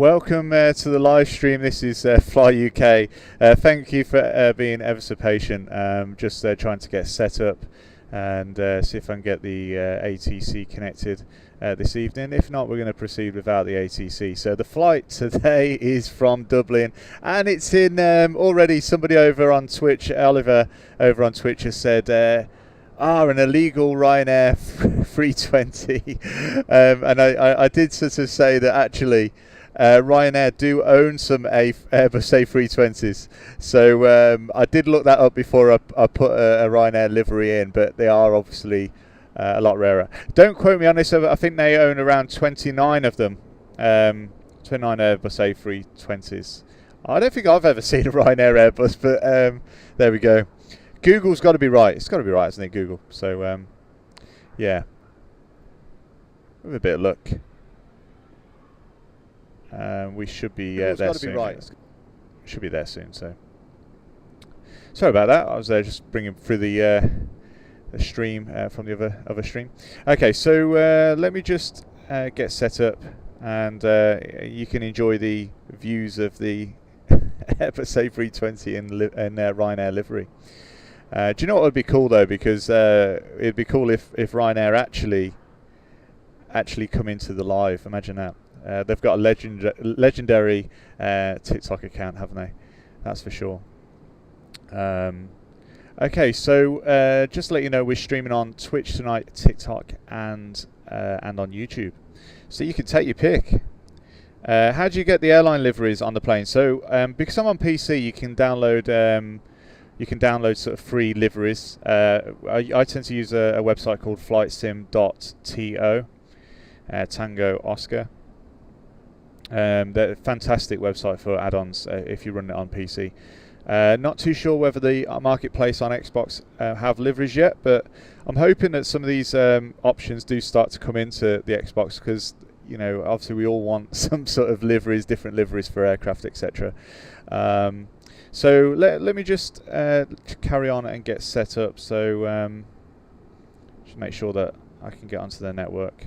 Welcome to the live stream. This is FlyUK. Thank you for being ever so patient. Just trying to get set up and see if I can get the ATC connected this evening. If not, we're going to proceed without the ATC. So the flight today is from Dublin, and it's in already somebody over on Twitch, Oliver over on Twitch, has said an illegal Ryanair 320. And I did sort of say that actually Ryanair do own some Airbus A320s, so I did look that up before I put a Ryanair livery in, but they are obviously a lot rarer. Don't quote me on this, I think they own around 29 of them, 29 Airbus A320s. I don't think I've ever seen a Ryanair Airbus, but there we go. Google's got to be right. It's got to be right, hasn't it, Google? So, yeah. With a bit of luck. We should be there soon. Right. Should be there soon. So, sorry about that. I was just bringing through the stream from the other stream. Okay, so let me just get set up, and you can enjoy the views of the Airbus A320 in Ryanair livery. Do you know what would be cool though? Because it'd be cool if Ryanair actually come into the live. Imagine that. They've got a legendary TikTok account, haven't they? That's for sure. Okay, so just to let you know, we're streaming on Twitch tonight, TikTok, and on YouTube. So you can take your pick. How do you get the airline liveries on the plane? So because I'm on PC, you can download. Sort of free liveries. I tend to use a website called flightsim.to, Tango Oscar. They're a fantastic website for add-ons if you run it on PC. Not too sure whether the marketplace on Xbox have liveries yet, but I'm hoping that some of these options do start to come into the Xbox, because obviously we all want some sort of liveries, different liveries for aircraft, etc. So let me just carry on and get set up. So just make sure that I can get onto their network.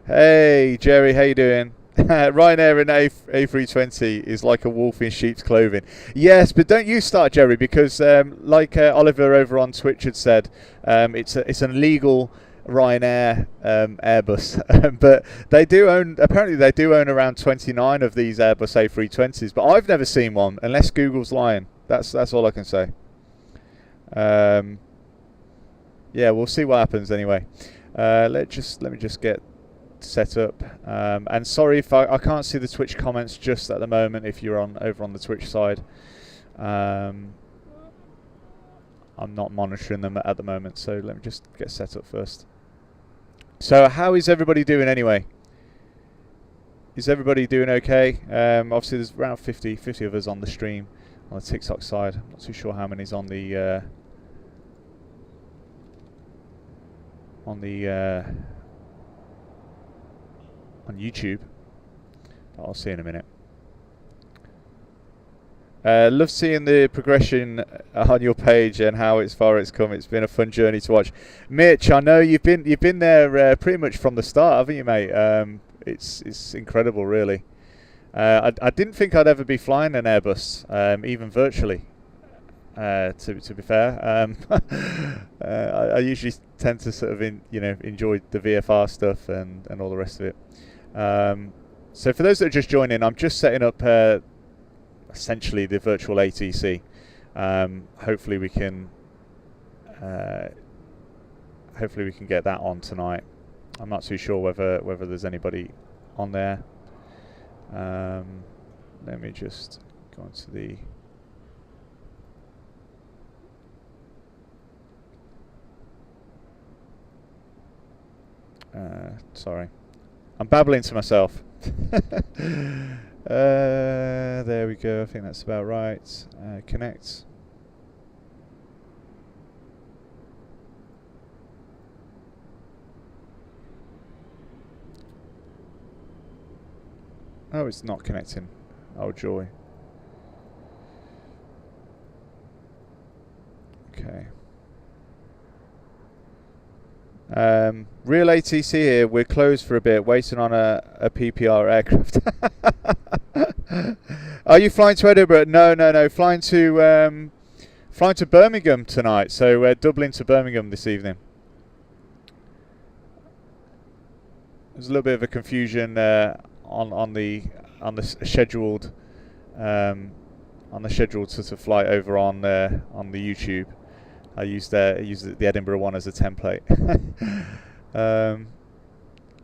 Hey Jerry, how you doing? Ryanair in A320 is like a wolf in sheep's clothing. Yes, but don't you start, Jerry, because like Oliver over on Twitch had said, it's an illegal Ryanair Airbus, but they do own. Apparently, they do own around 29 of these Airbus A320s, but I've never seen one, unless Google's lying. That's all I can say. Yeah, we'll see what happens anyway. Let me just get set up, and sorry if I can't see the Twitch comments just at the moment if you're over on the Twitch side. I'm not monitoring them at the moment, so let me just get set up first. So how is everybody doing anyway? Is everybody doing okay? Obviously there's around 50 of us on the stream on the TikTok side. I'm not too sure how many's on the on YouTube. I'll see in a minute. Love seeing the progression on your page and how far it's come. It's been a fun journey to watch. Mitch, I know you've been there pretty much from the start, haven't you, mate? It's incredible, really. I didn't think I'd ever be flying an Airbus, even virtually. To be fair, I usually tend to sort of enjoy the VFR stuff and all the rest of it. So for those that are just joining, I'm just setting up essentially the virtual ATC. Hopefully we can get that on tonight. I'm not too sure whether there's anybody on there. Let me just go into the sorry, I'm babbling to myself. There we go. I think that's about right. Connect. Oh, it's not connecting. Oh, joy. Okay. Real ATC here. We're closed for a bit, waiting on a PPR aircraft. Are you flying to Edinburgh? No. Flying to Birmingham tonight. So Dublin to Birmingham this evening. There's a little bit of a confusion on the scheduled sort of flight over on the YouTube. I used the Edinburgh one as a template.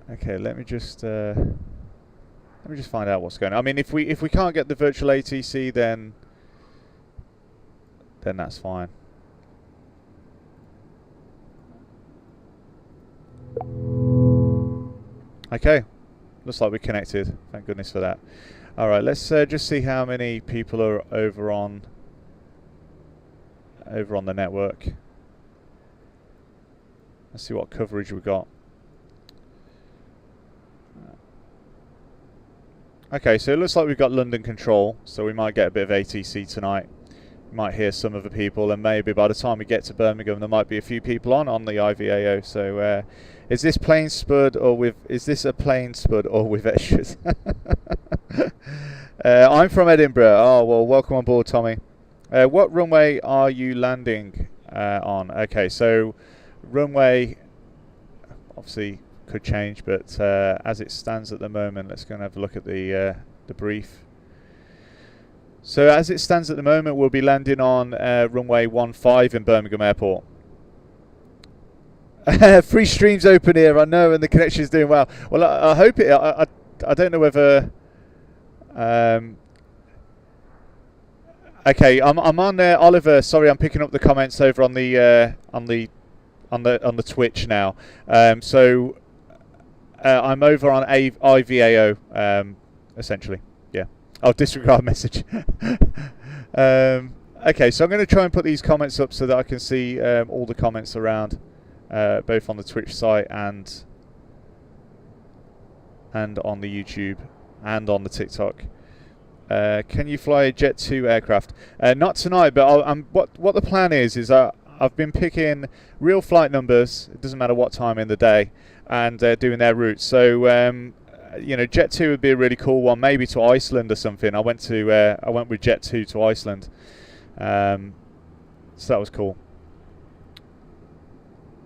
Okay, let me just find out what's going on. I mean, if we can't get the virtual ATC, then that's fine. Okay, looks like we're connected. Thank goodness for that. All right, let's just see how many people are over on the network. Let's see what coverage we've got. Okay, so it looks like we've got London control, so we might get a bit of ATC tonight. We might hear some of the people, and maybe by the time we get to Birmingham, there might be a few people on the IVAO. So, is this plane spud or with? Is this a plane spud or with extras? I'm from Edinburgh. Oh well, welcome on board, Tommy. What runway are you landing on? Okay, so runway obviously could change, but as it stands at the moment, let's go and have a look at the brief. So as it stands at the moment, we'll be landing on runway 15 in Birmingham Airport. Free streams open here, I know, and the connection is doing well. Well, I hope it. I don't know whether. Okay, I'm on there, Oliver. Sorry, I'm picking up the comments over on the Twitch now. So I'm over on IVAO, essentially. Yeah. Oh, disregard message. Okay, so I'm going to try and put these comments up so that I can see all the comments around, both on the Twitch site and on the YouTube and on the TikTok. Can you fly a Jet 2 aircraft? Not tonight, but what the plan is I've been picking real flight numbers. It doesn't matter what time in the day, and doing their routes. So you know, Jet 2 would be a really cool one, maybe to Iceland or something. I went with Jet 2 to Iceland, so that was cool.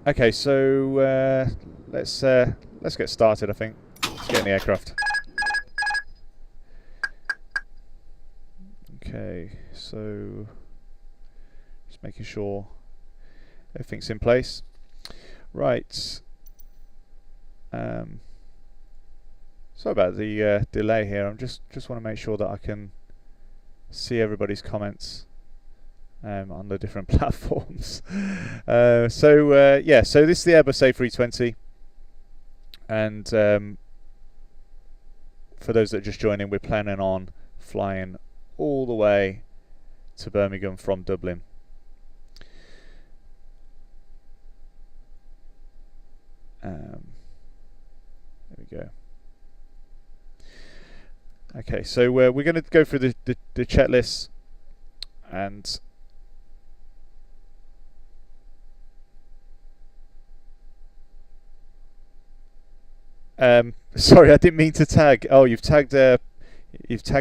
Okay, so let's get started. I think let's get in the aircraft. Okay, so just making sure everything's in place. Right. Sorry about the delay here. I'm just want to make sure that I can see everybody's comments on the different platforms. Yeah, so this is the Airbus A320, and for those that are just joining, we're planning on flying all the way to Birmingham from Dublin. There we go. Okay, so we're going to go through the checklist, and sorry, I didn't mean to tag. Oh, you've tagged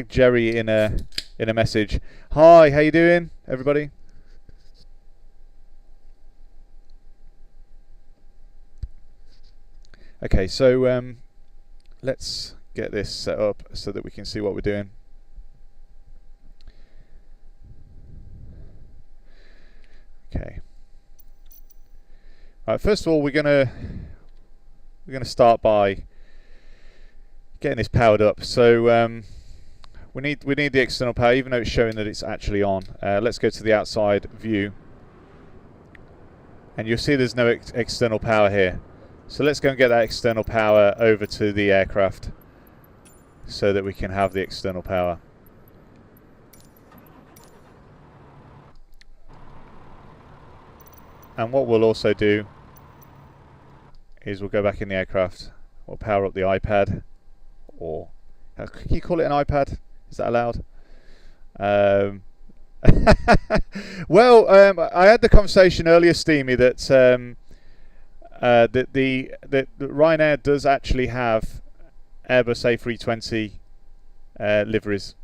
Jerry in a message. Hi, how you doing, everybody? Okay, so let's get this set up so that we can see what we're doing. Okay. All right, first of all, we're gonna start by getting this powered up. So we need the external power, even though it's showing that it's actually on. Let's go to the outside view, and you'll see there's no external power here. So let's go and get that external power over to the aircraft so that we can have the external power. And what we'll also do is we'll go back in the aircraft, we'll power up the iPad, or can you call it an iPad? Is that allowed? Well, I had the conversation earlier, Steamy, that that Ryanair does actually have Airbus A320 liveries.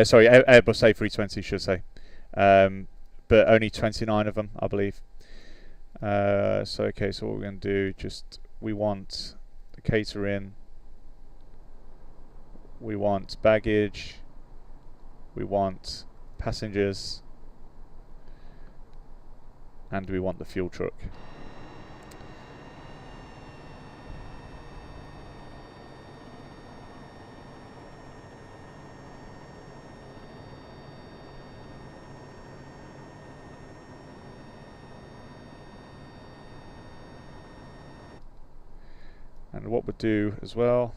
Sorry, Airbus A320, should say, but only 29 of them, I believe. So okay, so what we're going to do, we want the catering, we want baggage, we want passengers, and we want the fuel truck. And what we'll do as well,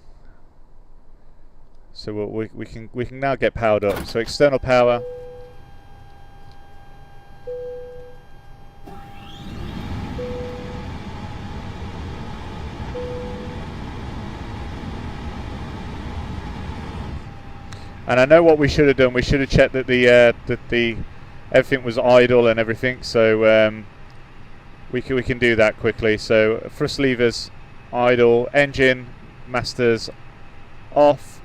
so we can now get powered up. So external power. And I know what we should have done. We should have checked that the everything was idle and everything. So we can do that quickly. So thrust levers idle, engine masters off,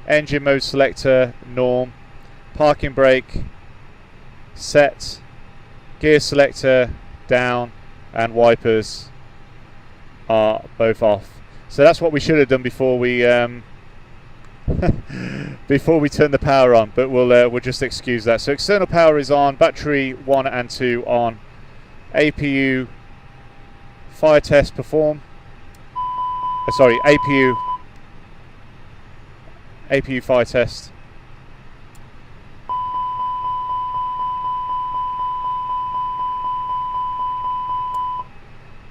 engine mode selector norm, parking brake set, gear selector down, and wipers are both off. So that's what we should have done before we before we turn the power on, but we'll just excuse that. So external power is on, battery 1 and 2 on, APU fire test perform. Sorry, APU fire test.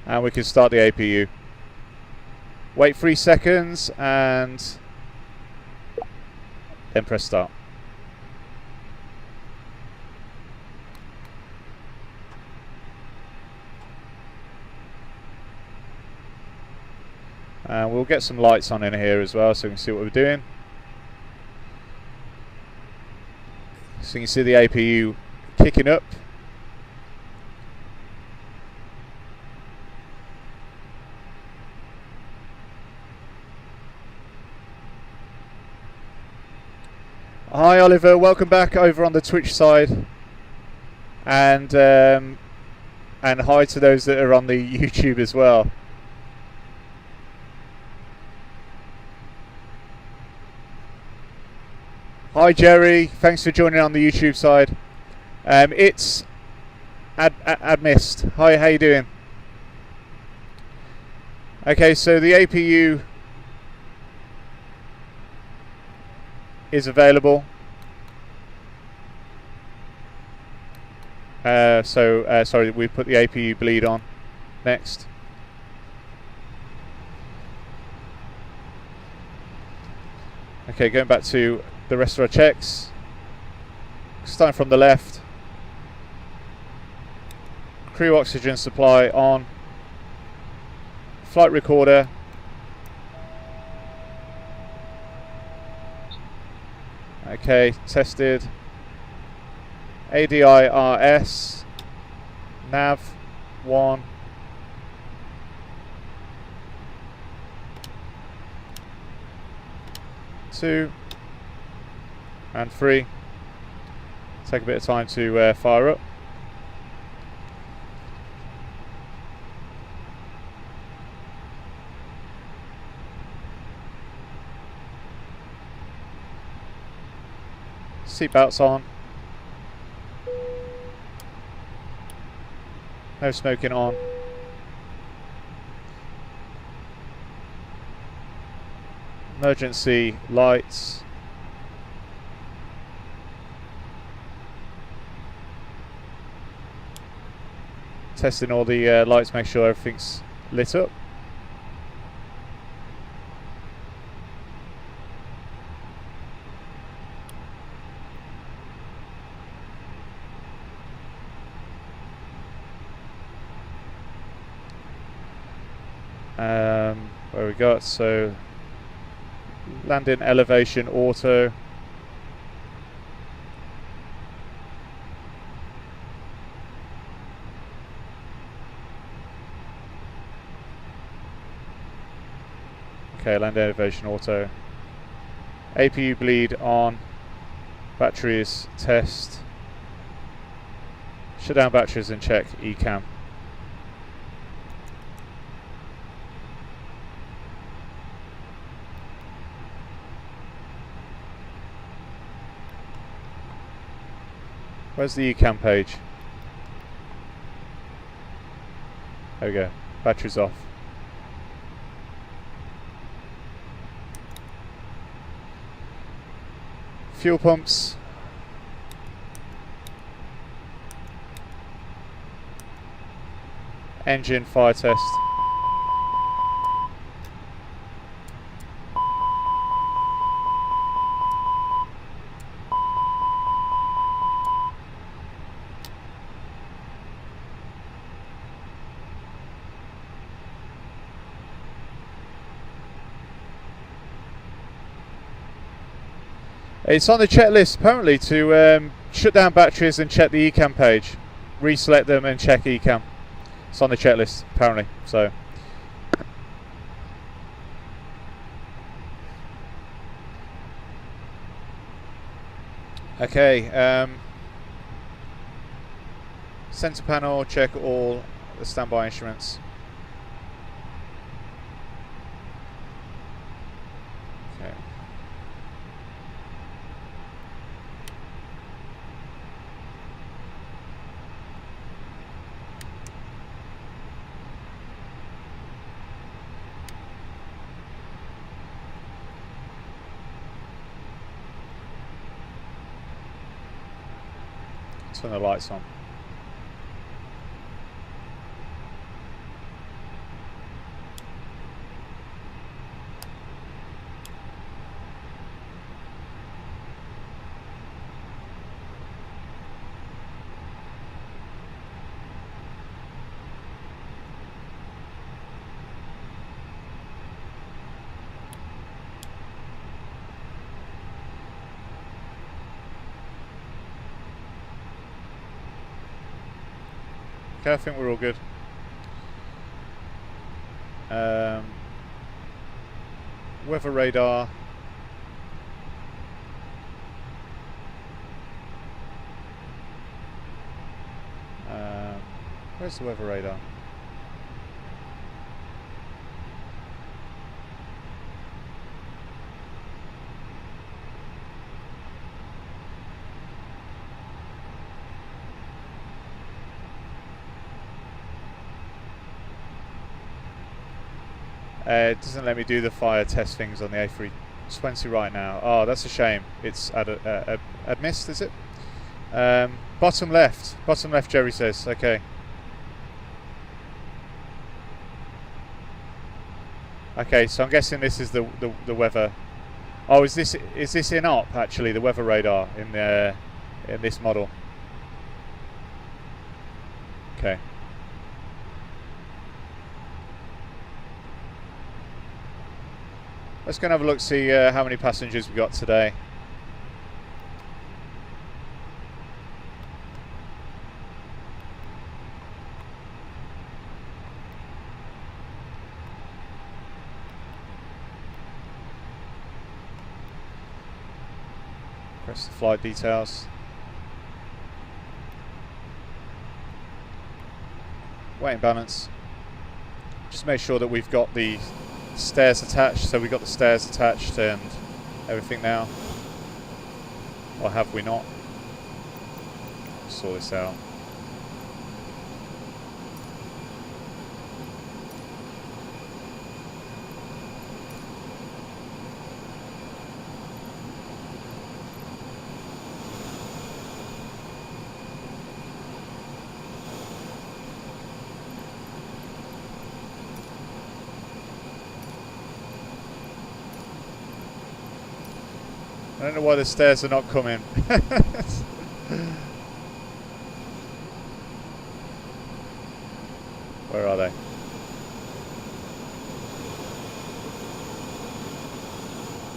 And we can start the APU. Wait 3 seconds and then press start. And we'll get some lights on in here as well so we can see what we're doing. So you can see the APU kicking up. Hi Oliver, welcome back over on the Twitch side, and hi to those that are on the YouTube as well. Hi Jerry, thanks for joining on the YouTube side. It's Admist. Hi, how you doing? Okay, so the APU is available. Sorry, we put the APU bleed on. Next. Okay, going back to the rest of our checks. Starting from the left. Crew oxygen supply on. Flight recorder. Okay, tested. ADIRS. Nav 1. Two and 3. Take a bit of time to fire up. Seatbelts on. No smoking on. Emergency lights. Testing all the lights, make sure everything's lit up. Where we got, so landing elevation auto. Okay, land elevation auto. APU bleed on. Batteries test. Shut down batteries and check ECAM. Where's the ECAM page? There we go. Batteries off. Fuel pumps. Engine fire test. It's on the checklist apparently to shut down batteries and check the ECAM page. Reselect them and check ECAM. It's on the checklist apparently. So okay, center panel, check all the standby instruments. Okay. Turn the lights on. Okay, I think we're all good. Weather radar. Where's the weather radar? It doesn't let me do the fire test things on the A320 right now. Oh, that's a shame. It's at missed, is it? Bottom left, Jerry says. Okay. Okay, so I'm guessing this is the weather. Oh, is this in op actually, the weather radar in this model? Okay. Let's go and have a look, see how many passengers we got today. Press the flight details. Weight and balance. Just make sure that we've got the stairs attached, so we've got the stairs attached and everything now, or have we not? Sort this out. I don't know why the stairs are not coming. Where are they?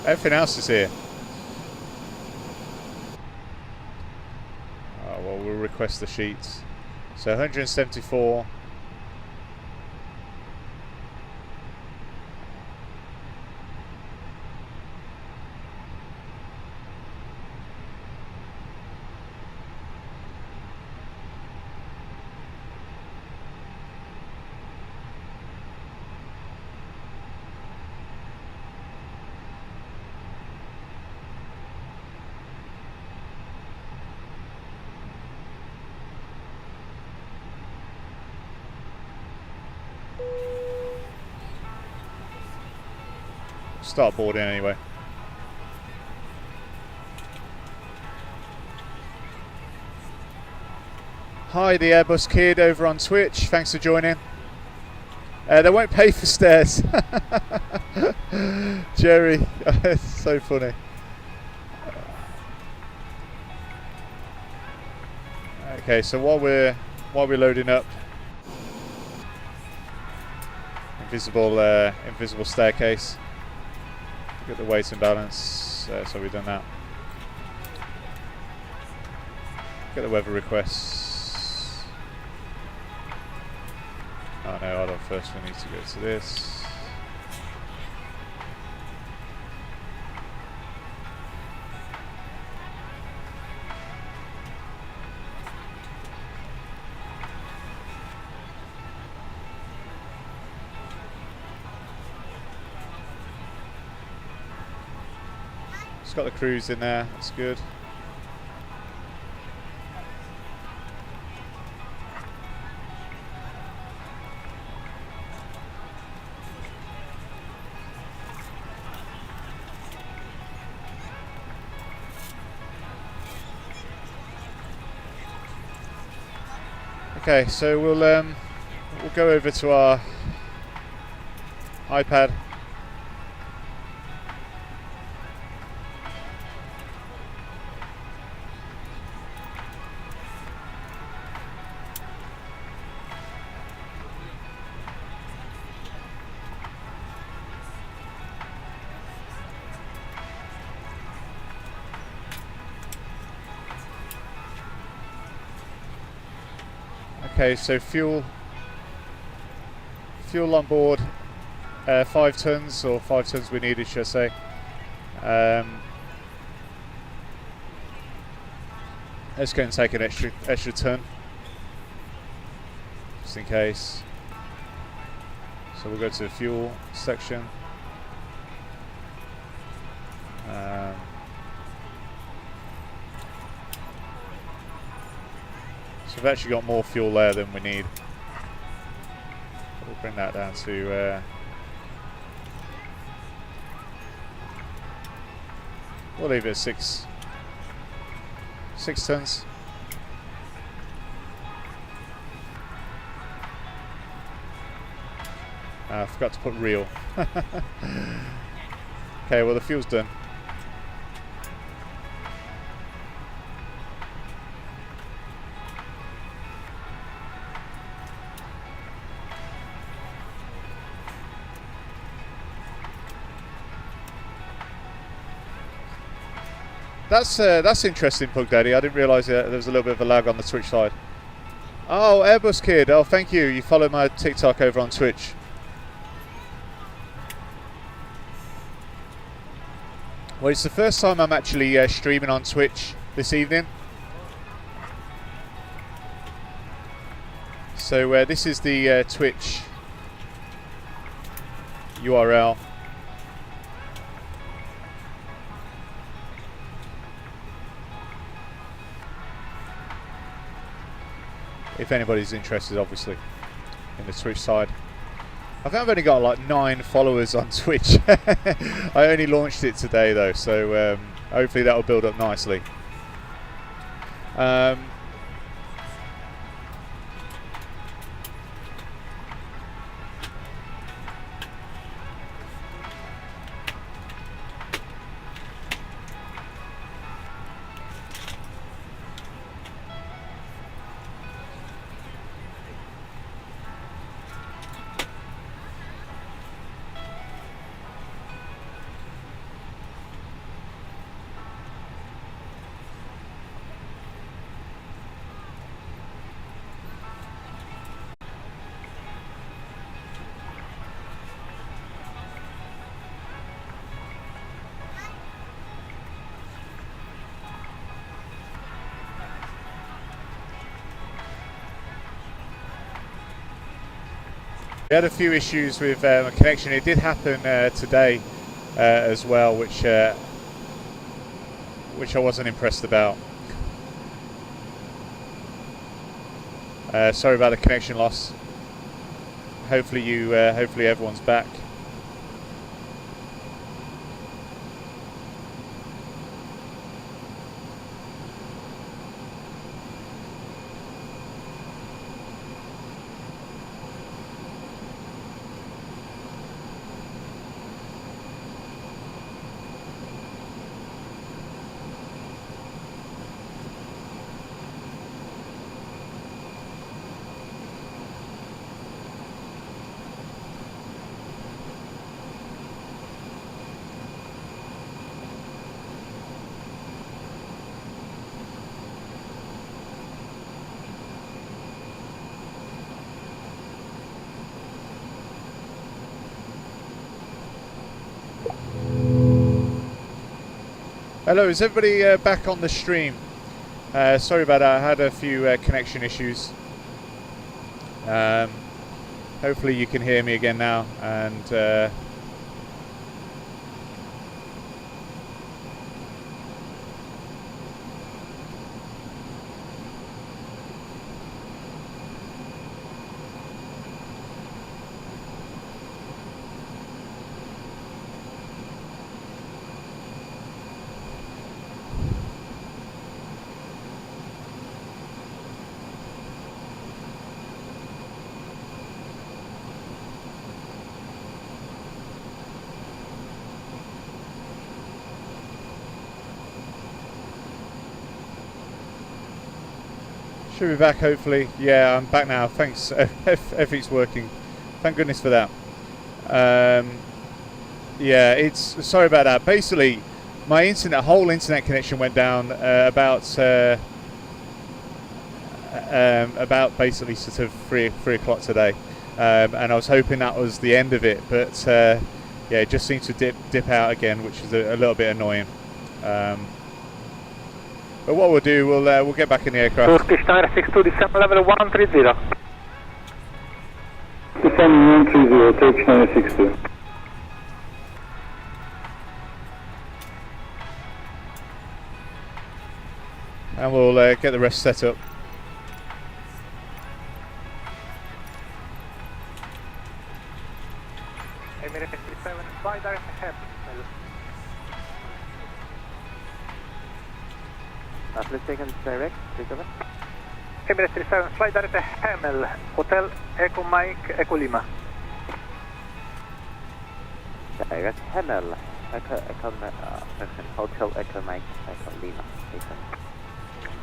Everything else is here. Oh, well, we'll request the sheets. So 174. start boarding anyway. Hi, the Airbus Kid over on Twitch. Thanks for joining. They won't pay for stairs. Jerry, it's so funny. Okay, so while we're loading up, invisible staircase. Get the weight and balance. So we've done that. Get the weather requests. Oh no, hold on. First we need to go to this. It's got the cruise in there, that's good. Okay, so we'll go over to our iPad. Okay, so fuel on board, 5 tons, or 5 tons we needed, should I say. Let's go and take an extra ton, just in case. So we'll go to the fuel section. So we've actually got more fuel there than we need. We'll bring that down to we'll leave it at 6 tons. I forgot to put real. Okay, well the fuel's done. That's interesting, Pug Daddy. I didn't realise there was a little bit of a lag on the Twitch side. Oh, Airbus Kid. Oh, thank you. You follow my TikTok over on Twitch. Well, it's the first time I'm actually streaming on Twitch this evening. So this is the Twitch URL. If anybody's interested, obviously, in the Twitch side. I think I've only got like 9 followers on Twitch. I only launched it today though, so hopefully that will build up nicely. We had a few issues with a connection. It did happen today as well, which I wasn't impressed about. Sorry about the connection loss. Hopefully everyone's back. Hello, is everybody back on the stream? Sorry about that, I had a few connection issues. Hopefully you can hear me again now, and should be back hopefully. Yeah, I'm back now. Thanks. Everything's working. Thank goodness for that. Yeah, it's sorry about that. Basically, my whole internet connection went down about basically sort of three o'clock today, and I was hoping that was the end of it, but yeah, it just seems to dip out again, which is a little bit annoying. But what we'll do, we'll get back in the aircraft. Turkish 962, descent level 130. Descent 130, Turkish 962. And we'll get the rest set up. Emirates 37, fly direct ahead. Let's take it direct, take over. Emirates 37, fly direct Hamel, Hotel Echo Mike, Echo Lima. Direct Hamel, Hotel Echo Mike, Echo Lima.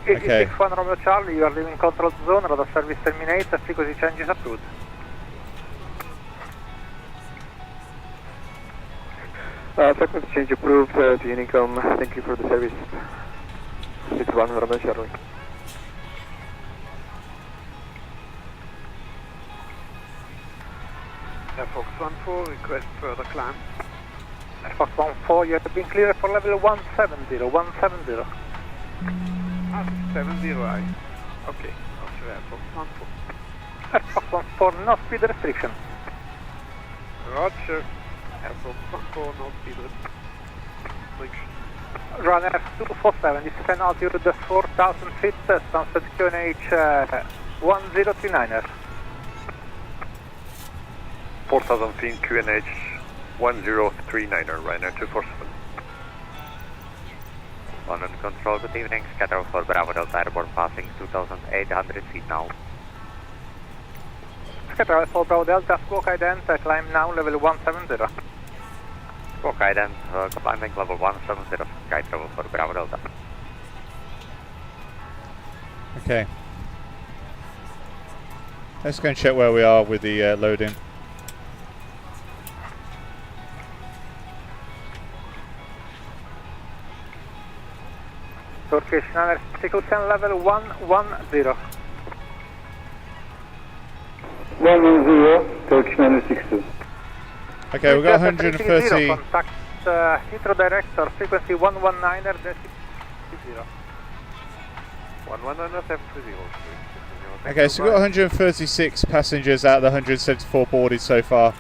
Okay. 61 Romeo Charlie, you are leaving control zone, radar service terminates, frequency change is approved. Frequency change approved to Unicom, thank you for the service. 61 Romeo Charlie. Air Fox 14, request further climb. Air Fox 14, you have been cleared for level 170, 170. 70, aye. Okay, Roger, Air Fox 14. Air Fox 14, no speed restriction. Roger, Air Fox 14, no speed restriction. Runner 247, descend altitude 4,000 feet, sunset QNH 1039er. 4,000 feet, QNH 1039er, Ryanair 247. London Control, good evening. Scatter for Bravo Delta Airborne passing 2,800 feet now. Scatter for Bravo Delta, squawk ident, climb now level 170. Squawk ident, climbing level 170, sky travel for Bravo Delta. Okay. Let's go and check where we are with the loading. Turkish 962, level 110. 110, Turkish 962. Okay, we've got 130. Contact Heathrow Director, frequency 119er, 119er, Okay, so we've got 136 passengers out of the 174 boarded so far.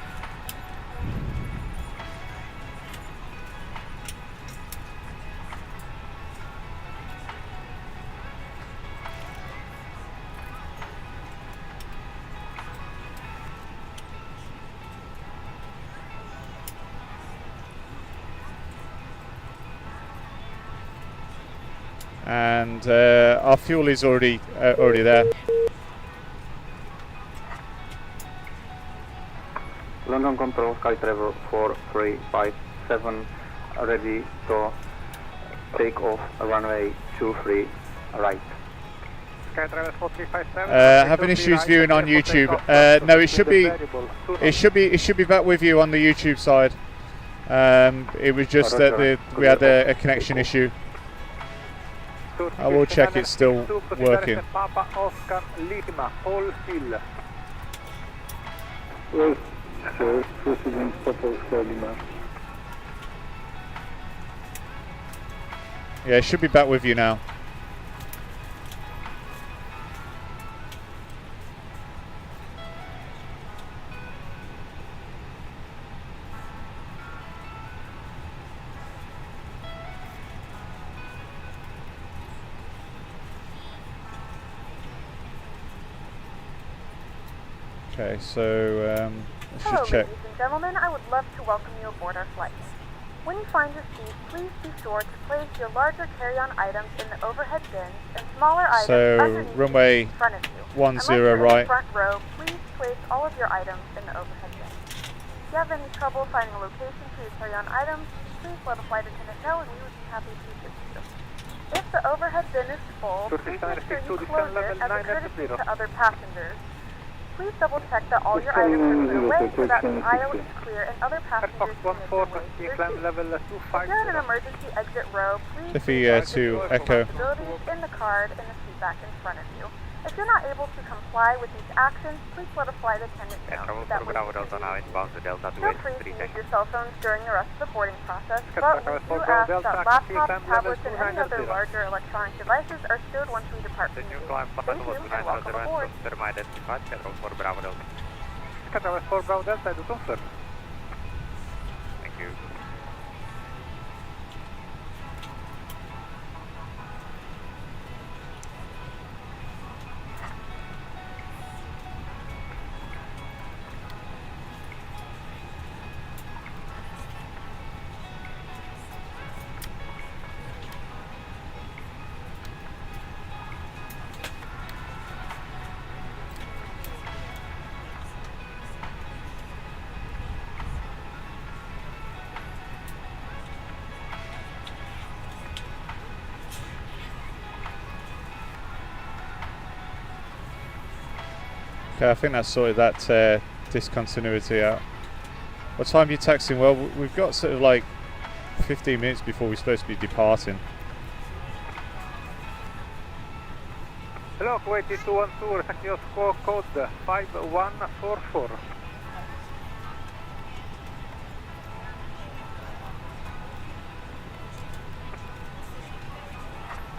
And our fuel is already there. London Control, Sky Travel 4357, ready to take off runway 23 right. Sky Travel 4357. Having issues viewing on YouTube. No, it should be back with you on the YouTube side. It was just that we had a connection issue. I will check it's still working. Papa Oscar Lima, hold still. Yes, sir, President Papa Oscar Lima. Yeah, it should be back with you now. Okay, so let's Hello, just check. ladies and gentlemen. I would love to welcome you aboard our flight. When you find your seat, please be sure to place your larger carry-on items in the overhead bins and smaller items underneath runway in front of you. 10 Unless you're in right. the front row, please place all of your items in the overhead bin. If you have any trouble finding a location for your carry-on items, please let a flight attendant know and we would be happy to assist you. If the overhead bin is full, please make sure you close it as a courtesy to other passengers. Please double check that all your items are put away so that the aisle is clear and other passengers can make their way to their seats. If you're in an emergency exit row, please Liffey take 2 Echo. responsibilities in the card in the seat back in front of you. If you're not able to comply with these actions, please let a flight attendant know. That way you feel free to use your cell phones during the rest of the boarding process, but we do ask that laptops, tablets, and any other larger electronic devices are stowed once we depart from you. Thank you and welcome aboard. Qatar 4 Bravo Delta, I do confirm. Thank you. Okay, I think that's sorted that discontinuity out. What time are you taxiing? Well, we've got sort of like 15 minutes before we're supposed to be departing. Hello, Kuwait 212, reflect your score code 5144.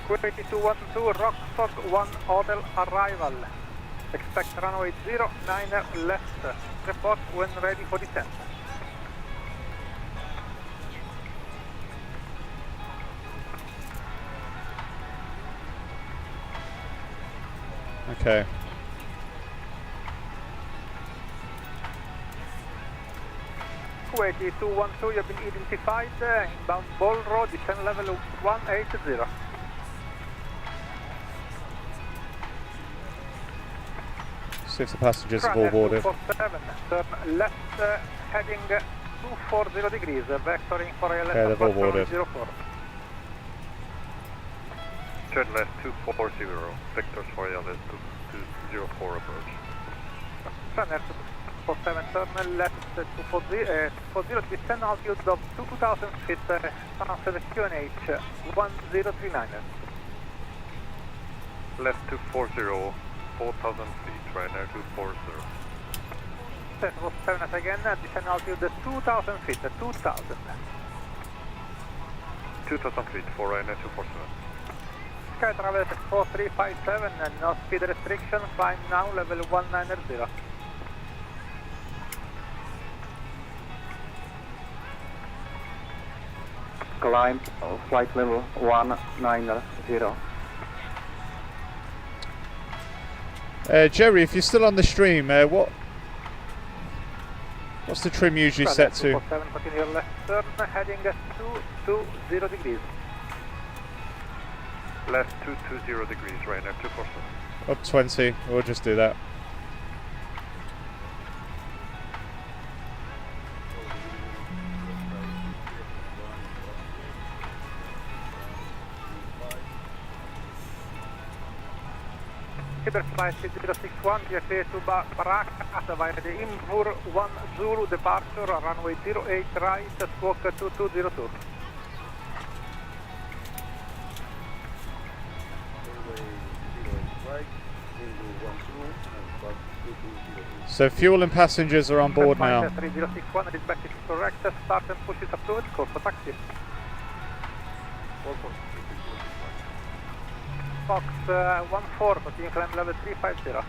Kuwait 212, Rockford 1 Hotel arrival. Expect runway 09 left. Report when ready for descent. Okay. Kuwait 212, you've been identified. Inbound Ball Road, descent level 180. See if the passengers have all boarded. 247, turn left, heading 240 degrees, vectoring for a left Okay, they've all boarded. 04. Turn left 240, Victor's for LS 204 approach. Runner 247, turn left 240, descend altitude of 2,000 feet, transfer QNH 1039. Left 240, 4,000 feet, right now 240. 247 again, descend altitude 2,000 feet, 2,000. 2,000 feet, for right now 247. Sky Travel 4357, no speed restriction, climb now level 190. Climb flight level 190. Jerry, if you're still on the stream, what's the trim usually set to? 247, continue left turn, heading 220 degrees. Left 220 degrees, right now 247. Up 20, we'll just do that. Kibber flight 061, you are clear to Baraka via the Imvur 1 Zulu departure, runway 08 right, squawk 2202. So fuel and passengers are on board now. 3061, dispatch is correct, start and push is approved, call for taxi. Fox 14, continue climb level 350.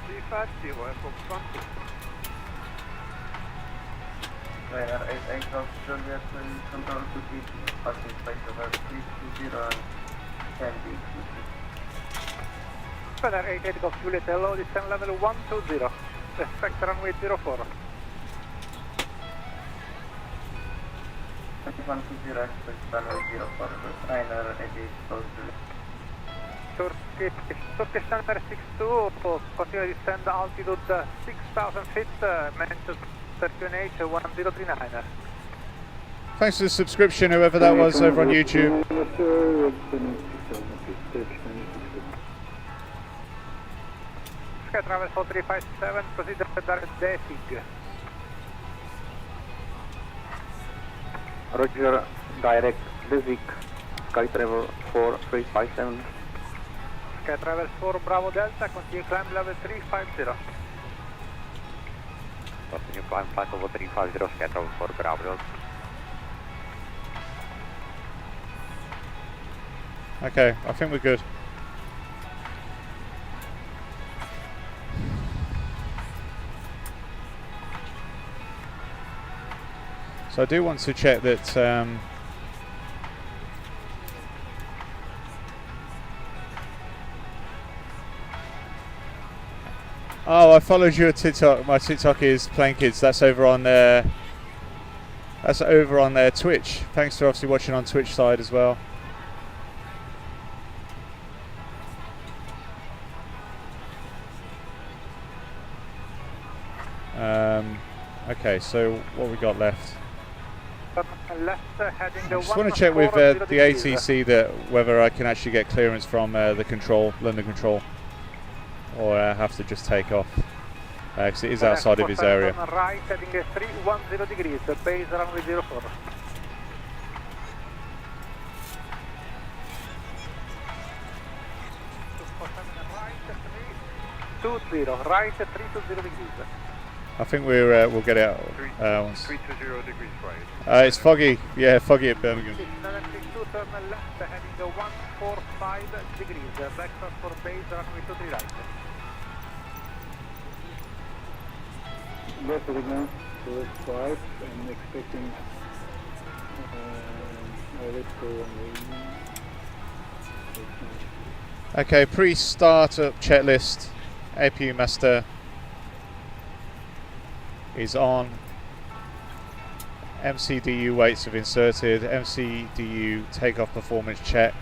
350, Fox 1. Ryanair 88 Golf Juliet, control to keep passing space over 320 and 10 beat. Ryanair 88 Golf Juliet, hello, descend level 120. Respect runway 04. 120, expect runway 04, Ryanair 88 Golf Juliet. Turkish Center 62, continue descend altitude 6,000 feet, Manchester QNH 1039. Thanks for the subscription, whoever that was over on YouTube. Sky Travel 4357, proceed to direct Desig. Roger, direct Desig, Sky Travel 4357. Sky Travel 4 Bravo Delta, continue climb level 350. Continue climb flight over 350, Sky Travel 4 Bravo Delta. Okay, I think we're good. So I do want to check that oh, I followed your TikTok. My TikTok is Plane Kids. That's over on their Twitch. Thanks for obviously watching on Twitch side as well. Okay, so what we got left? Heading I just want to check with the ATC that whether I can actually get clearance from the control, London control, or I have to just take off because it is outside of his area. Right, heading 310 degrees, base runway 04. Right, 320 degrees. I think we'll get it out. 320 degrees right. It's foggy. Yeah, foggy at Birmingham. 762, turn left, heading 145 degrees. Vector for base, runway 23 right. Left signal, towards 5, I'm expecting Okay, pre-startup checklist. APU master is on. MCDU weights have inserted. MCDU takeoff performance check.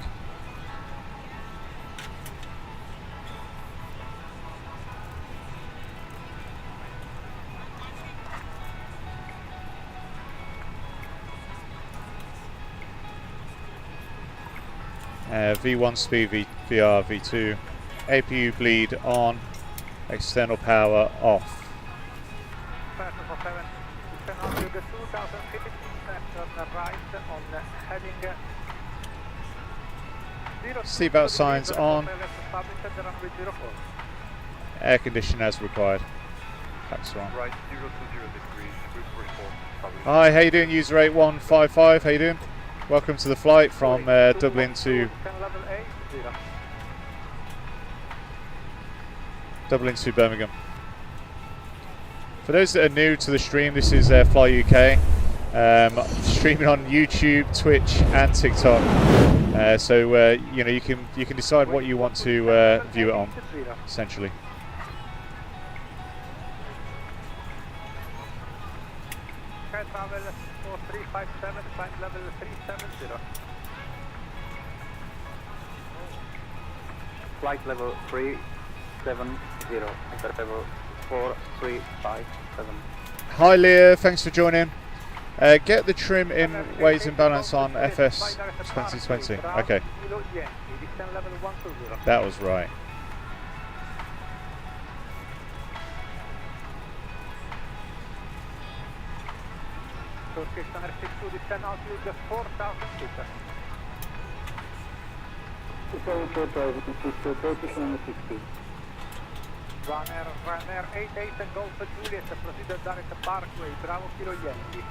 V1 speed, VR, V2. APU bleed on. External power off. Seatbelt signs on. Air condition as required. That's wrong. Right, 020 degrees, report. Hi, how you doing, user 8155? How you doing? Welcome to the flight from Dublin to Birmingham. For those that are new to the stream, this is FlyUK. Streaming on YouTube, Twitch, and TikTok. So you know, you can decide what you want to view it on, essentially. Sky Travel 4357, flight level 370. Flight level 370, level 4357. Hi Leah, thanks for joining. Get the trim in weights and balance on FS2020. Okay, that was right. Turkish Center 62, descend altitude 4,000 feet. 4,000 feet, Turkish Center 60. Ryanair 88 and Golf Juliet, proceed direct Parkway, Bravo Kilo Yankee.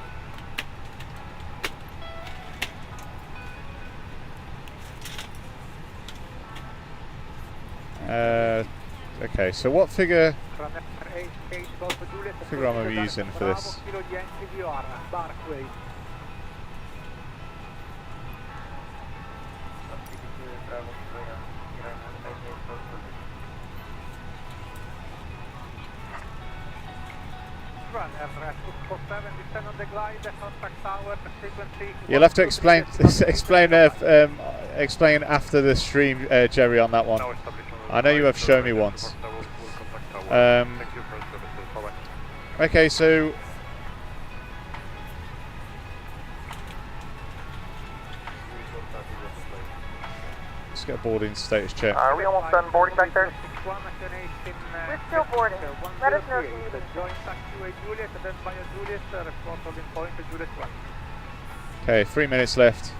Okay, so what figure Runner 88 Golf Juliet. am I using for this? Bravo, Kilo Yankee VR, Barkway. Runner 247, descend on the glide, contact tower, frequency. You'll have to explain explain after the stream, Jerry, on that one. Now established on the I know you have flight, shown me so once. we'll contact tower. Um, Thank you for services. Bye-bye. Okay, so let's get a boarding status check. Are we almost done boarding back there? We're still boarding. Let us know if you need anything. Join taxiway Juliet, then via Juliet, report holding point Juliet 1. Okay, 3 minutes left.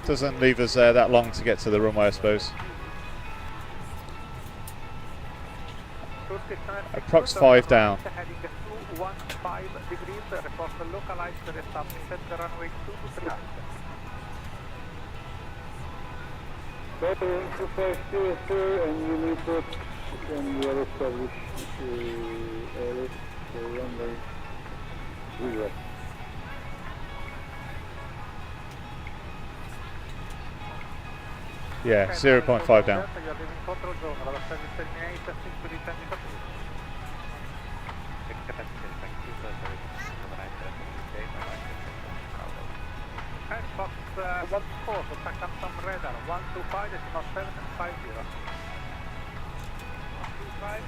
Doesn't leave us that long to get to the runway, I suppose. Approx 5 down. Heading 215 degrees, report localized reestablishment, runway 23. Better interface here, and you report when you are established area, so runway 0. Yeah, 0.5 down. Fox 14, contact up some radar, 125, decimal 750. 125,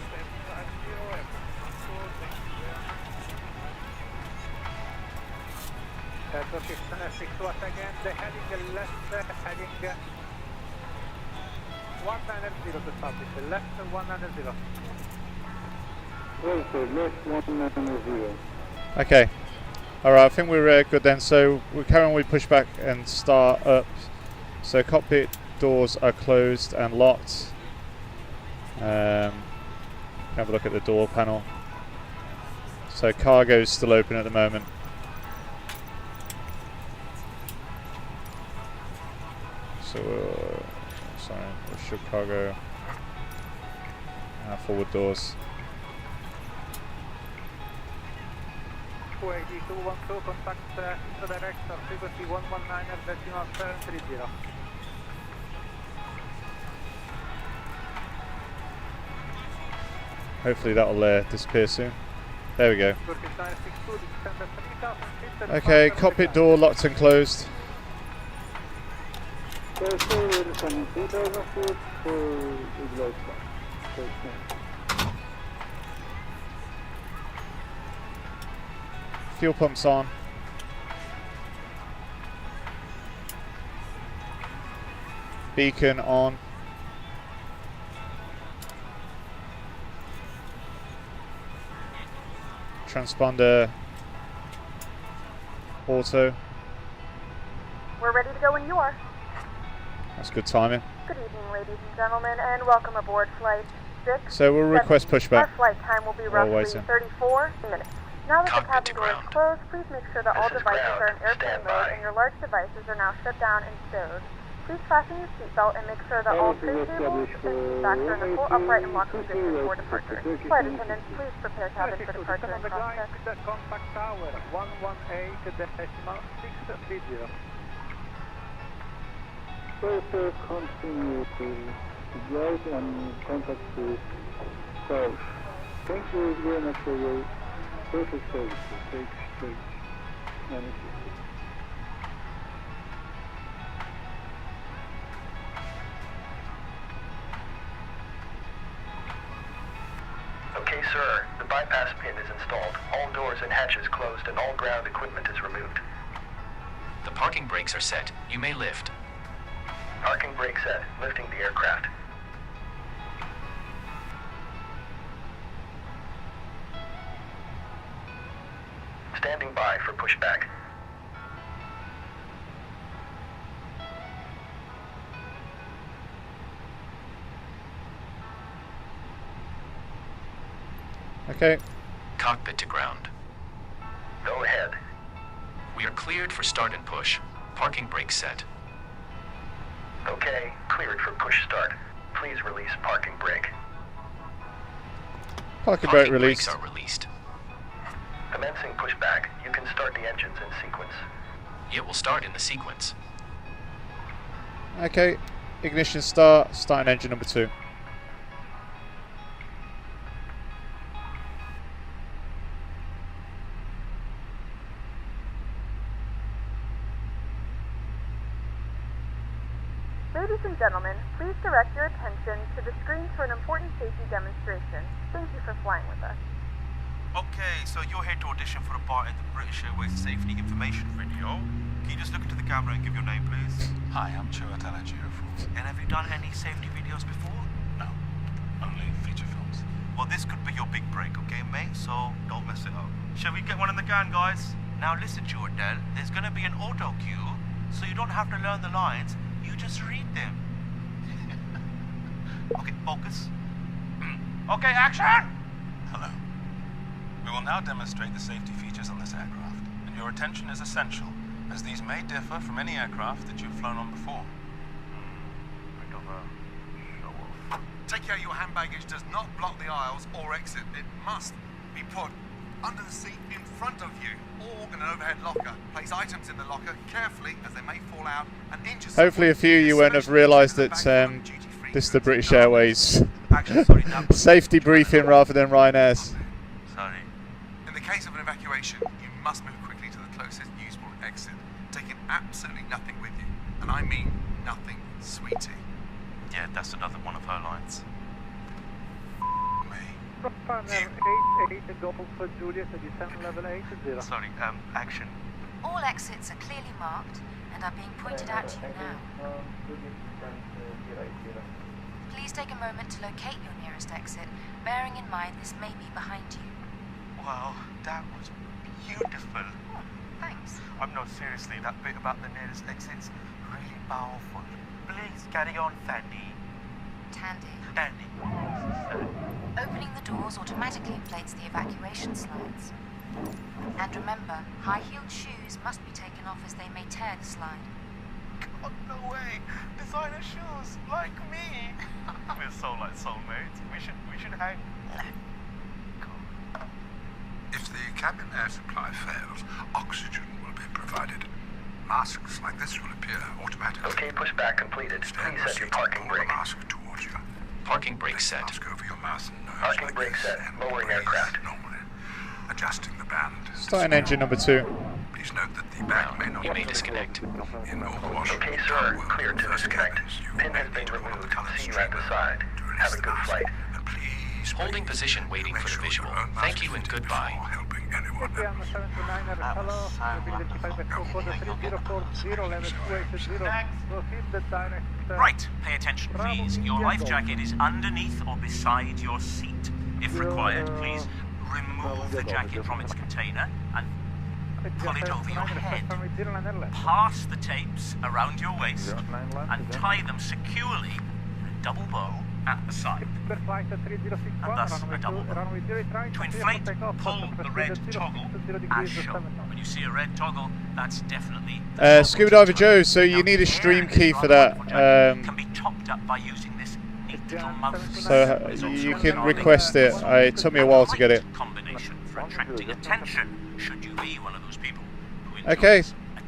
750, Turkish 6 to us again, the heading left, heading 190 to establish, left 190. Left 190. Okay. Alright, I think we're good then. So we carry on, we push back and start up. So cockpit doors are closed and locked. Have a look at the door panel. So cargo is still open at the moment. So sorry, should cargo. Forward doors. 28212, contact director, frequency 119, decimal 730. Hopefully that'll disappear soon. There we go. Okay, cockpit door locked and closed. Fuel pumps on. Beacon on. Transponder auto. We're ready to go when you are. That's good timing. Good evening, ladies and gentlemen, and welcome aboard Flight 6. So we'll request pushback. Our flight time will be roughly waiting. 34 minutes. Now that the Cockpit cabin to door is ground. closed, please make sure that all This is devices ground. are in airplane Stand mode by. and your large devices are now shut down and stowed. Please fasten your seatbelt and make sure that all tray tables and seat backs are in the full upright and locked position before departure. Flight attendants, please prepare cabin for departure and cross check. Contact tower, 118, decimal 630. Further continue to drive and contact to south. Thank you very much for your perfect service. Take straight. Okay, sir. The bypass pin is installed. All doors and hatches closed and all ground equipment is removed. The parking brakes are set. You may lift. Parking brake set. Lifting the aircraft. Standing by for pushback. Okay. Cockpit to ground. Go ahead. We are cleared for start and push. Parking brakes set. Okay, cleared for push start. please release parking brake. Parking brake brakes released. are released. Commencing pushback. You can start the engines in sequence. It will start in the sequence. Okay, ignition start, starting engine number 2. Ladies and gentlemen, please direct your attention to the screen for an important safety demonstration. Thank you for flying with us. Okay, so you're here to audition for a part in the British Airways safety information video. Can you just look into the camera and give your name, please? Hi, I'm Stuart Allen. And have you done any safety videos before? No, only feature films. Well, this could be your big break, okay, mate? So don't mess it up. Shall we get one in the can, guys? Now listen, Jordan. There's gonna be an auto cue, so you don't have to learn the lines. You just read them. Okay, focus. Okay, action! Hello. We will now demonstrate the safety features on this aircraft, and your attention is essential, as these may differ from any aircraft that you've flown on before. Take care your hand baggage does not block the aisles or exit. It must be put under the seat in front of you or in an overhead locker. Place items in the locker carefully as they may fall out and injure someone. Hopefully a few of you won't have realised that this is the British Airways safety briefing rather than Ryanair's. Sorry. In the case of an evacuation, you must move quickly to the closest usable exit, taking absolutely nothing with you. And I mean nothing, sweetie. Yeah, that's another one of her lines. Runner 88 Golf for Juliet, descent level 80. Sorry, action. All exits are clearly marked and are being pointed out to you now. Please take a moment to locate your nearest exit, bearing in mind this may be behind you. Wow, that was beautiful. Oh, thanks. No, seriously, that bit about the nearest exit's really powerful. Please carry on, Fanny. Tandy. Tandy. Opening the doors automatically inflates the evacuation slides. And remember, high-heeled shoes must be taken off as they may tear the slide. God, no way! Designer shoes, like me! We're so like soulmates. We should hang. If the cabin air supply fails, oxygen will be provided. Masks like this will appear automatically. Okay, pushback completed. Please set your parking brake. Mask towards you. Parking brake set. Mask over your mouth and nose. Parking like brake this, set. and Lowering breathe aircraft. Normally. Adjusting the band. Starting engine number 2. Please note that the bag may not You may disconnect. In overwash. Okay, sir. Clear to disconnect. Pin has been removed. See you at the side. Have a good flight. And please Holding position waiting for the visual. Thank you and goodbye. helping anyone. Hello, identified by code 3040, level 280. Proceed the direct. Right, pay attention, please. Your life jacket is underneath or beside your seat. If required, please remove the jacket from its container and pull it over your head. Pass the tapes around your waist and tie them securely in a double bow at the side. And thus a double bow. To inflate, pull the red toggle as shown. When you see a red toggle, that's definitely the Scuba Diver Joe, so you need a stream key for that. can be topped up by using this neat little mouthpiece. So you can request it. It took me a while to get it. Combination for attracting attention should you be one of those people who Okay,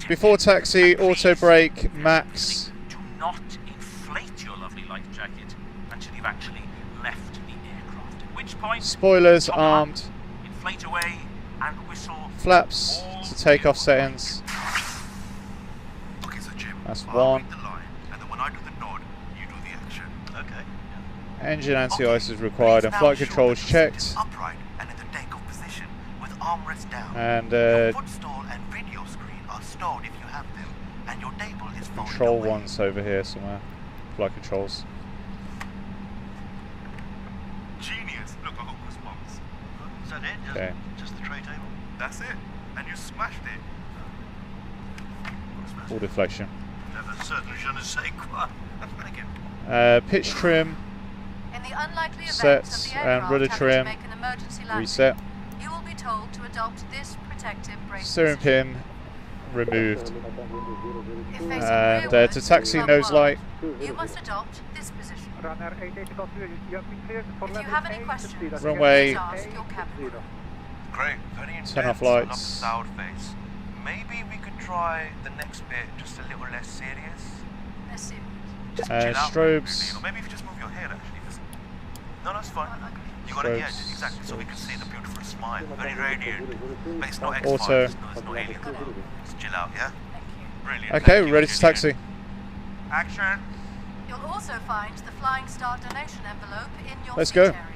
before taxi, auto brake, max. do not inflate your lovely life jacket until you've actually left the aircraft. At which point, Spoilers toggle armed. up, inflate away and whistle. Flaps to takeoff settings. Okay, so Jim, That's I'll one. read the line, and then when I do the nod, you do the action. Okay. Engine anti-ice is required and flight controls checked. Upright and in the takeoff position with armrest down. And Your footstool and video screen are stored if you have them, and your table is folded control away. one's over here somewhere. Flight controls. Genius. Look, I got goosebumps. Is that it? Okay. Just the tray table? That's it. And you smashed it. Full deflection. Have a certain je ne sais quoi. Thank you. Pitch trim. In the unlikely event Sets of the and aircraft rudder having trim. to make an emergency landing, Reset. you will be told to adopt this protective brace Steering position. pin removed. If facing And rearward, to taxi club nose one. light. You must adopt this position. Runner 88 got you. You have been cleared for If you have any questions, Runway please ask your cabin crew. Great, very intense. Turn off I love the lights. sour face. Maybe we could try the next bit just a little less serious. Less serious. Just chill out, Strobes. really. Or maybe if you just move your head actually. Just... No, that's fine. You got it, yeah, Strobes. exactly. So we can see the beautiful smile. Very radiant. But it's not Auto. X-Files, it's no alien. Just chill out, yeah? Brilliant. Okay, Thank we're you, ready to taxi. Action. You'll also find the Flying Start donation envelope in your Let's seat go. area.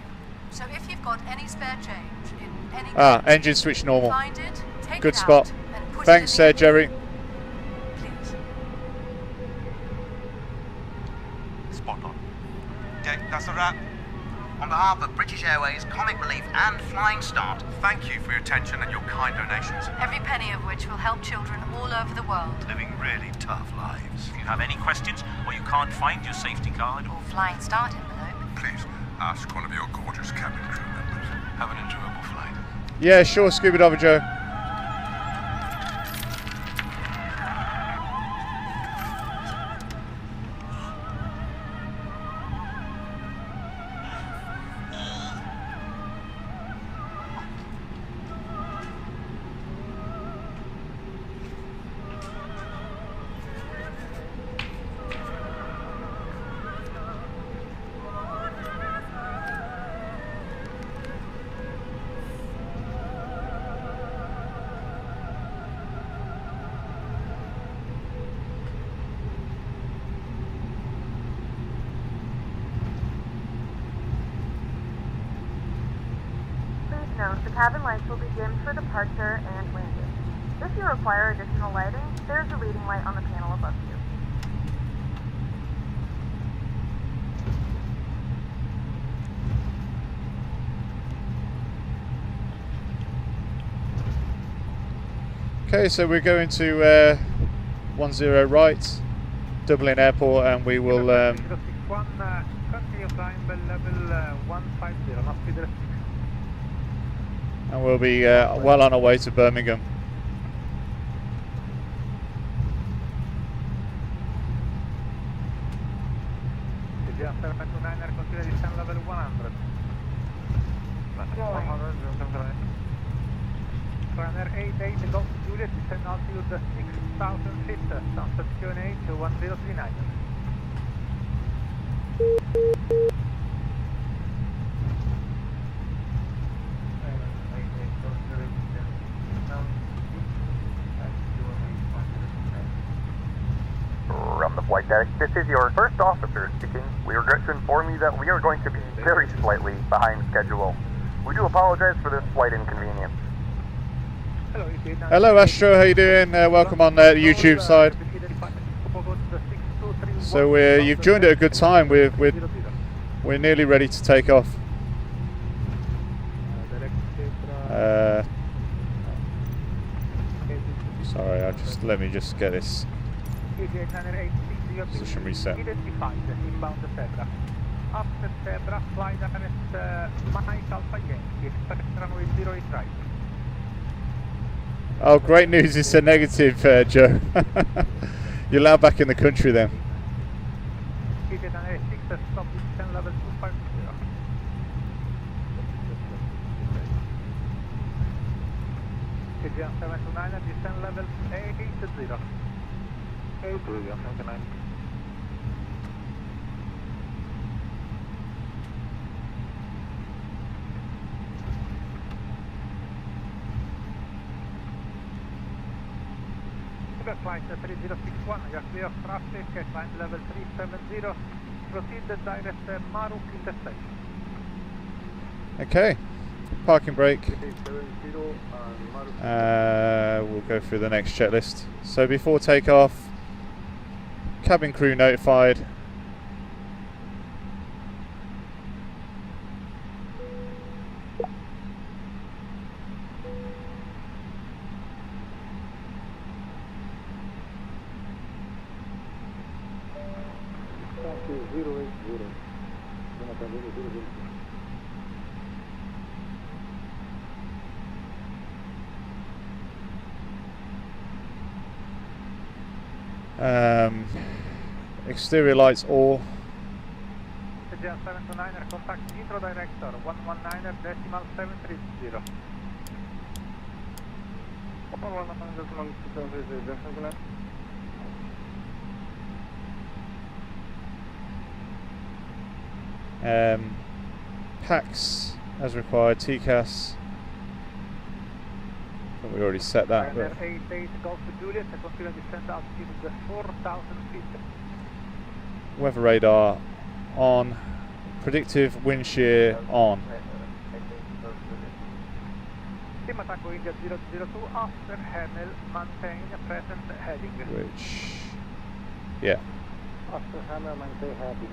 So if you've got any spare change in any Engine switch normal. find it, take Good it spot. out and put Thanks, it in the Jerry. Spot on. Okay, that's a wrap. On behalf of British Airways, Comic Relief and Flying Start, Thank you for your attention and your kind donations. every penny of which will help children all over the world. Living really tough lives. If you have any questions or you can't find your safety card or Flying Start envelope. Please ask one of your gorgeous cabin crew members. Have an enjoyable flight. Yeah, sure, Scuba Diver Joe. Note, the cabin lights will be dimmed for departure and landing. If you require additional lighting, there is a reading light on the panel above you. Okay, so we're going to 10 right, Dublin Airport, and we will. 061, continue climb level 150, not speed restriction. And we'll be well on our way to Birmingham. Continue descent level 100. Runner 88 Golf Juliet, descend altitude 6,000 feet, sunset QNH 1039. From the flight deck, this is your first officer speaking. We regret to inform you that we are going to be very slightly behind schedule. We do apologize for this flight inconvenience. Hello Astro, how you doing? Welcome on the YouTube side. So you've joined at a good time. We're nearly ready to take off. Sorry, let me just get this position reset. Identified inbound Zebra. After Zebra, fly direct Mike Alpha Yankee, expect runway 08 right. Oh, great news, it's a negative, Joe. You're allowed back in the country then. Stop descent level 250. KGM 729, descent level 80. 79. Flight 3061, you are clear of traffic, climb level 370, proceed direct Maruk intersection. Okay, parking brake. We'll go through the next checklist. So before takeoff, cabin crew notified. Exterior lights all. 729er, contact intro director 119.730. 119.730. Packs as required, TCAS. We already set that. But 88 Golf Juliet, continue descent altitude of 4,000 feet. weather radar on. Predictive wind shear on. Team Attack India 002 after Hamel, maintain present heading. Which, yeah. After Hamel, maintain heading.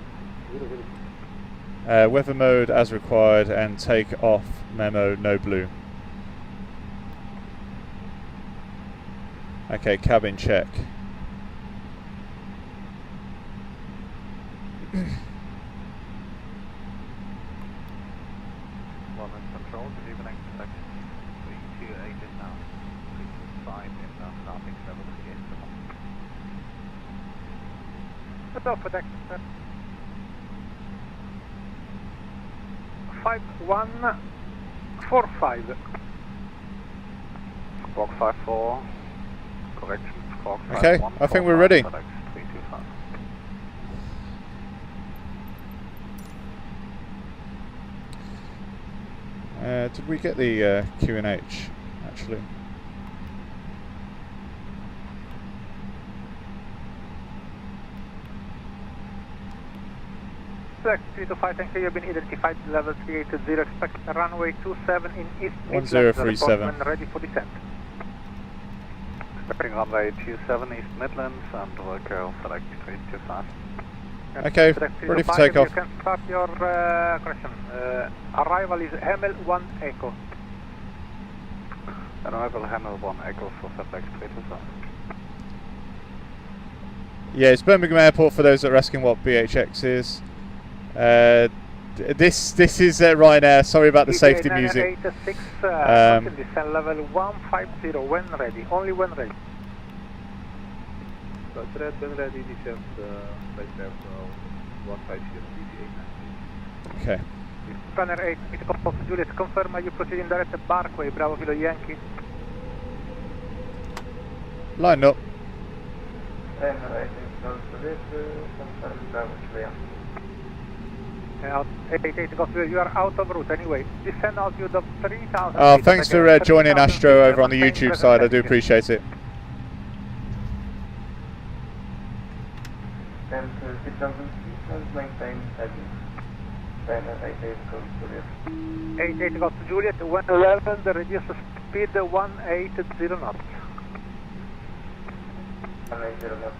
002. Weather mode as required and take off memo no blue. Okay, cabin check. London Control, good evening. Select 328 is now. 325 in starting level 38. Good off for deck, sir. 5145. Squawk 54. Correction, Squawk 51. Okay, I think we're ready. Select 325. Did we get the Q&H actually? Select 325, thank you, you've been identified level 380, expect runway 27 in East 1037. Midlands, ready for descent. Expecting runway 27 East Midlands and Wilco, select 325. Okay, ready for takeoff. You can start your correction. Arrival is Hamel 1 Echo. Arrival Hamel 1 Echo for select 325. Yeah, it's Birmingham Airport for those that are asking what BHX is. This is Ryanair. Sorry about the safety music. 86, descend level 150 when ready. Only when ready. That's red, when ready, descend flight level 150, Okay. Planner 8, Golf Juliet, confirm you proceeding direct to Barkway, Bravo Kilo Yankee. Line up. Planner 8, Golf Juliet, confirm Bravo Kilo Yankee. 88 Golf Juliet, you are out of route anyway. Descend altitude of 3,000. Oh, thanks for joining Astro over on the YouTube side. I do appreciate it. 6,000 feet, maintain heading. Planner 88 Golf Juliet. 88 Golf Juliet, 111, the reduce speed 180 knots. 180 knots.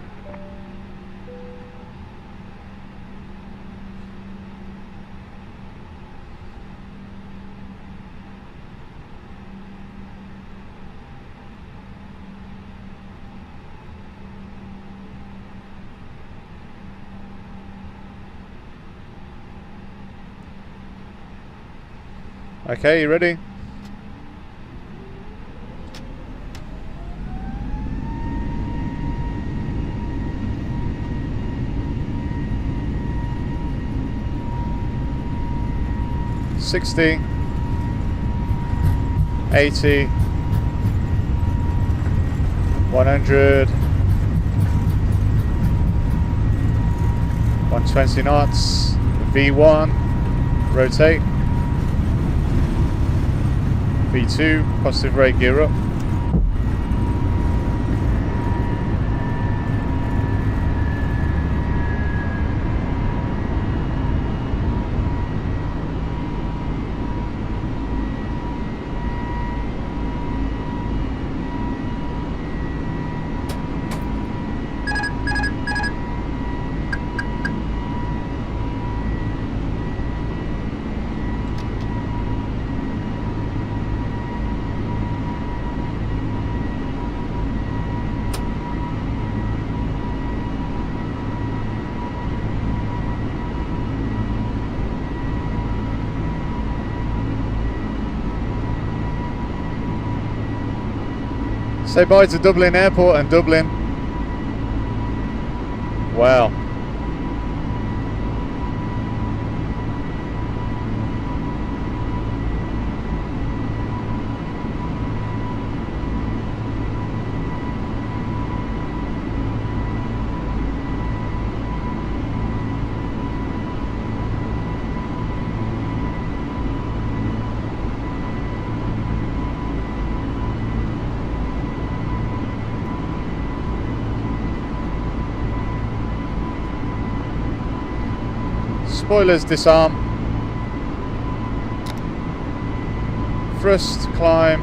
Okay, you ready? $60, $80, $100, 120 knots, V1, rotate. V2, positive rate, gear up. Say bye to Dublin Airport and Dublin. Wow. Spoilers disarm. Thrust climb.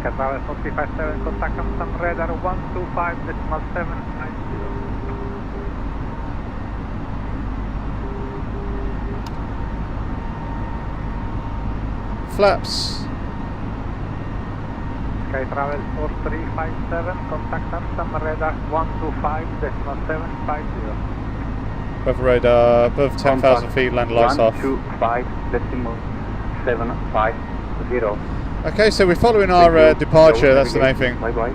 Travel 457, contact Amsterdam radar 125.750. Flaps. Sky Travel 4357, contact Amsterdam radar 125.750. Above radar, above 10,000 feet, land lights off. 125.750. Okay, so we're following our departure, that's the main thing. Bye bye.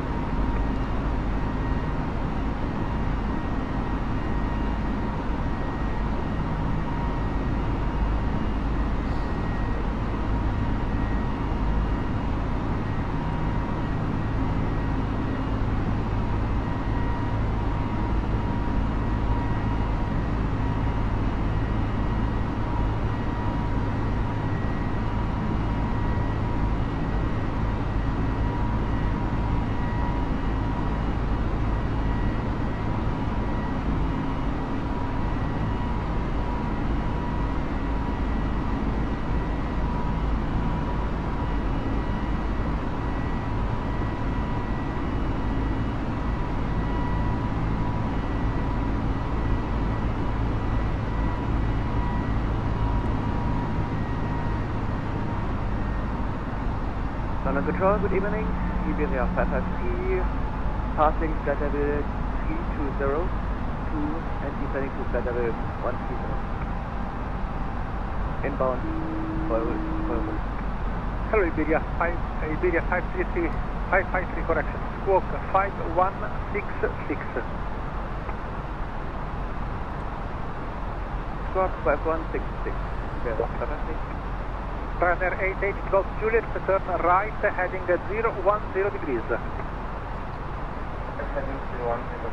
London Control, good evening. Iberia 553, passing flight level 320, and descending to flight level 130. Inbound, forward. Hello Iberia 533, 553 correction, squawk 5166. Squawk 5166. Okay, Runner 88 Golf Juliet, turn right, heading 010 degrees. Heading 010 degrees,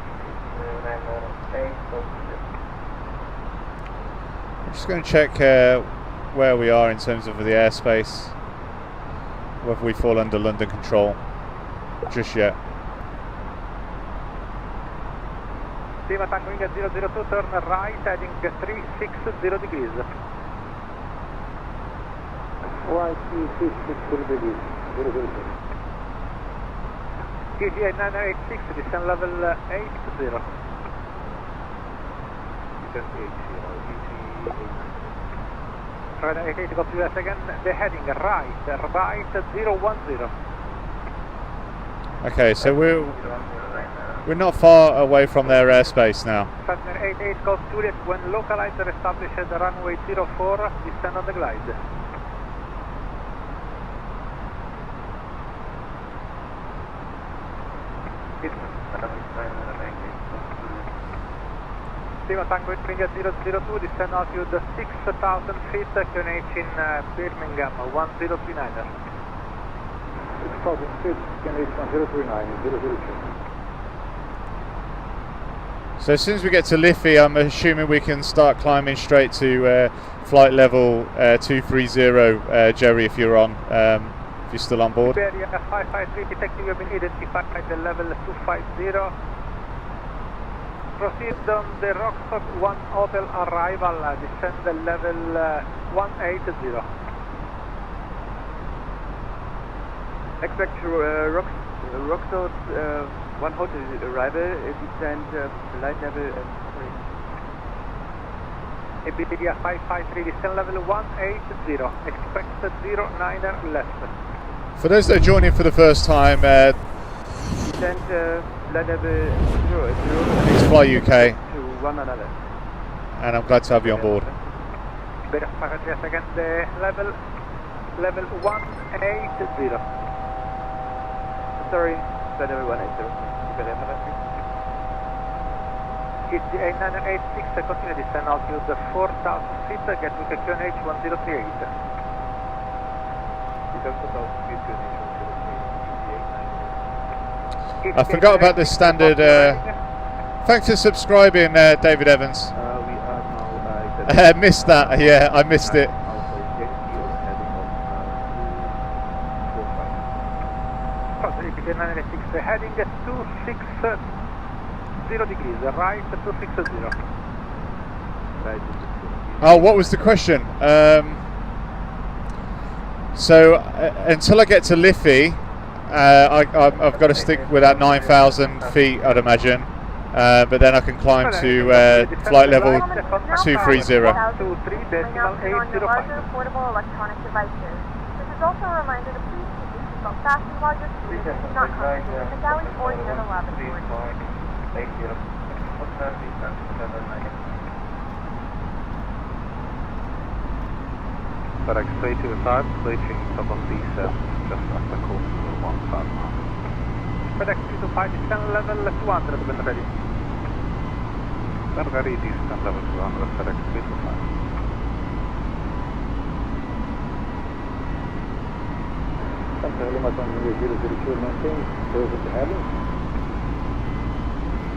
runner 8 Golf Juliet. I'm just going to check where we are in terms of the airspace, whether we fall under London control just yet. Lima Tango India 002, turn right, heading 360 degrees. Right, 360 degrees, 002. TGA 986, descent level 80. Runner 88 go to US again, the heading right 010. Okay, so we're not far away from their airspace now. Runner 88 Golf Juliet, when localizer established at the runway 04, descend on the glide. Lima Tango India 002, descend altitude 6,000 feet, QNH in Birmingham 1039. 6,000 feet, QNH 1039, 002. So as soon as we get to Liffey, I'm assuming we can start climbing straight to flight level 230, Jerry, if you're on, if you're still on board. Iberia 553, detective, you've been identified at the level 250. Proceed on the Rockstock 1 Hotel arrival, descend the level 180. Expect Rockstock 1 Hotel arrival, descend flight level Iberia 553, descend level 180, expect 09er left. For those that are joining for the first time, descend flight level 00. It's FlyUK, to one another. and I'm glad to have you on board. Iberia 5 second level 180. Sorry, Federal 180. Iberia 5. It's the 8986, continue descend altitude 4,000 feet, get to QNH 1038. I forgot about the standard. Thanks for subscribing, David Evans. We are now Missed that. Yeah, I missed it. Heading 260 degrees, right 260. Oh, what was the question? So until I get to Liffey, I've got to stick with that 9,000 feet, I'd imagine. But then I can climb to flight level 230. Portable electronic devices. This is also a reminder to please keep your seatbelt fastened while you're seated, not comfortable in the galley or near the lavatory. FedEx 325, reaching Dublin D7, just after course 15 miles. FedEx 325, descent level 200 when ready. When ready, descent level 200, FedEx 325. Lima Tango 002, maintain, close at the heading.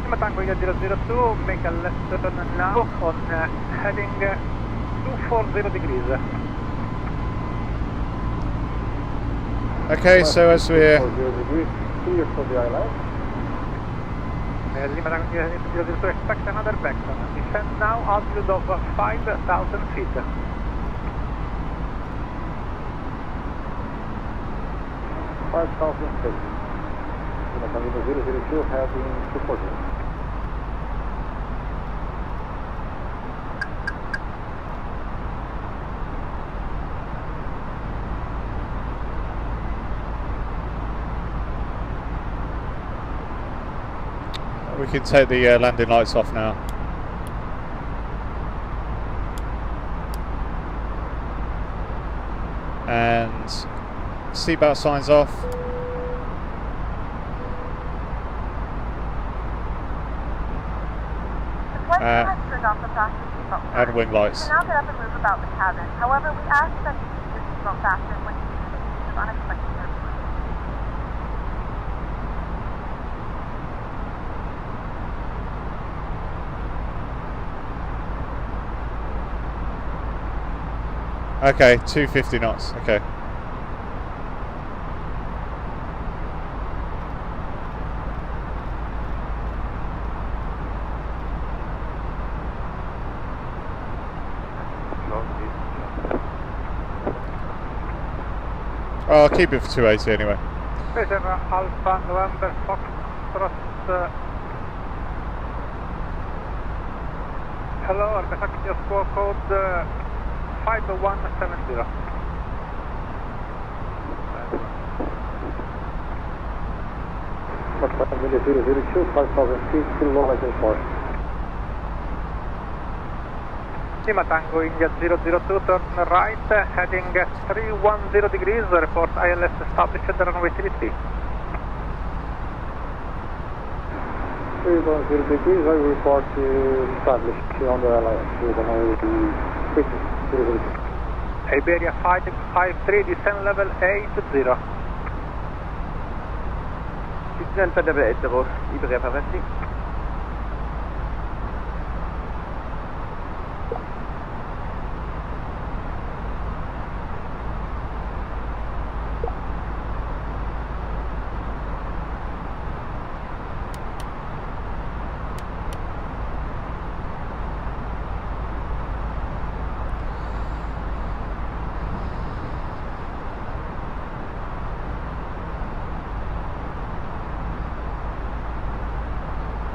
Lima Tango 002, make a left turn now on heading 240 degrees. Okay, so as we're clear for the island. Lima Tango 002, expect another backturn. Descend now altitude of 5,000 feet. 5,000 feet. Lima Tango 002, heading 240. we can take the landing lights off now. And seatbelt signs off. And wing lights. You can now get up and move about the cabin. However, we ask that you keep your seatbelt fastened when you use the use of unexpected airplanes. Okay, 250 knots. Okay. I'll keep it for 280 anyway. Station Alpha November Foxtrot. Hello, artifact your score code 5170. Foxtrot 002, 5,000 feet, kilometer 4. Lima Tango India 002, turn right, heading 310 degrees, report ILS established at runway 33. 310 degrees, I report established on the ILS with an runway 33. Iberia 553, descent level 80. Descent level 80, Iberia 553.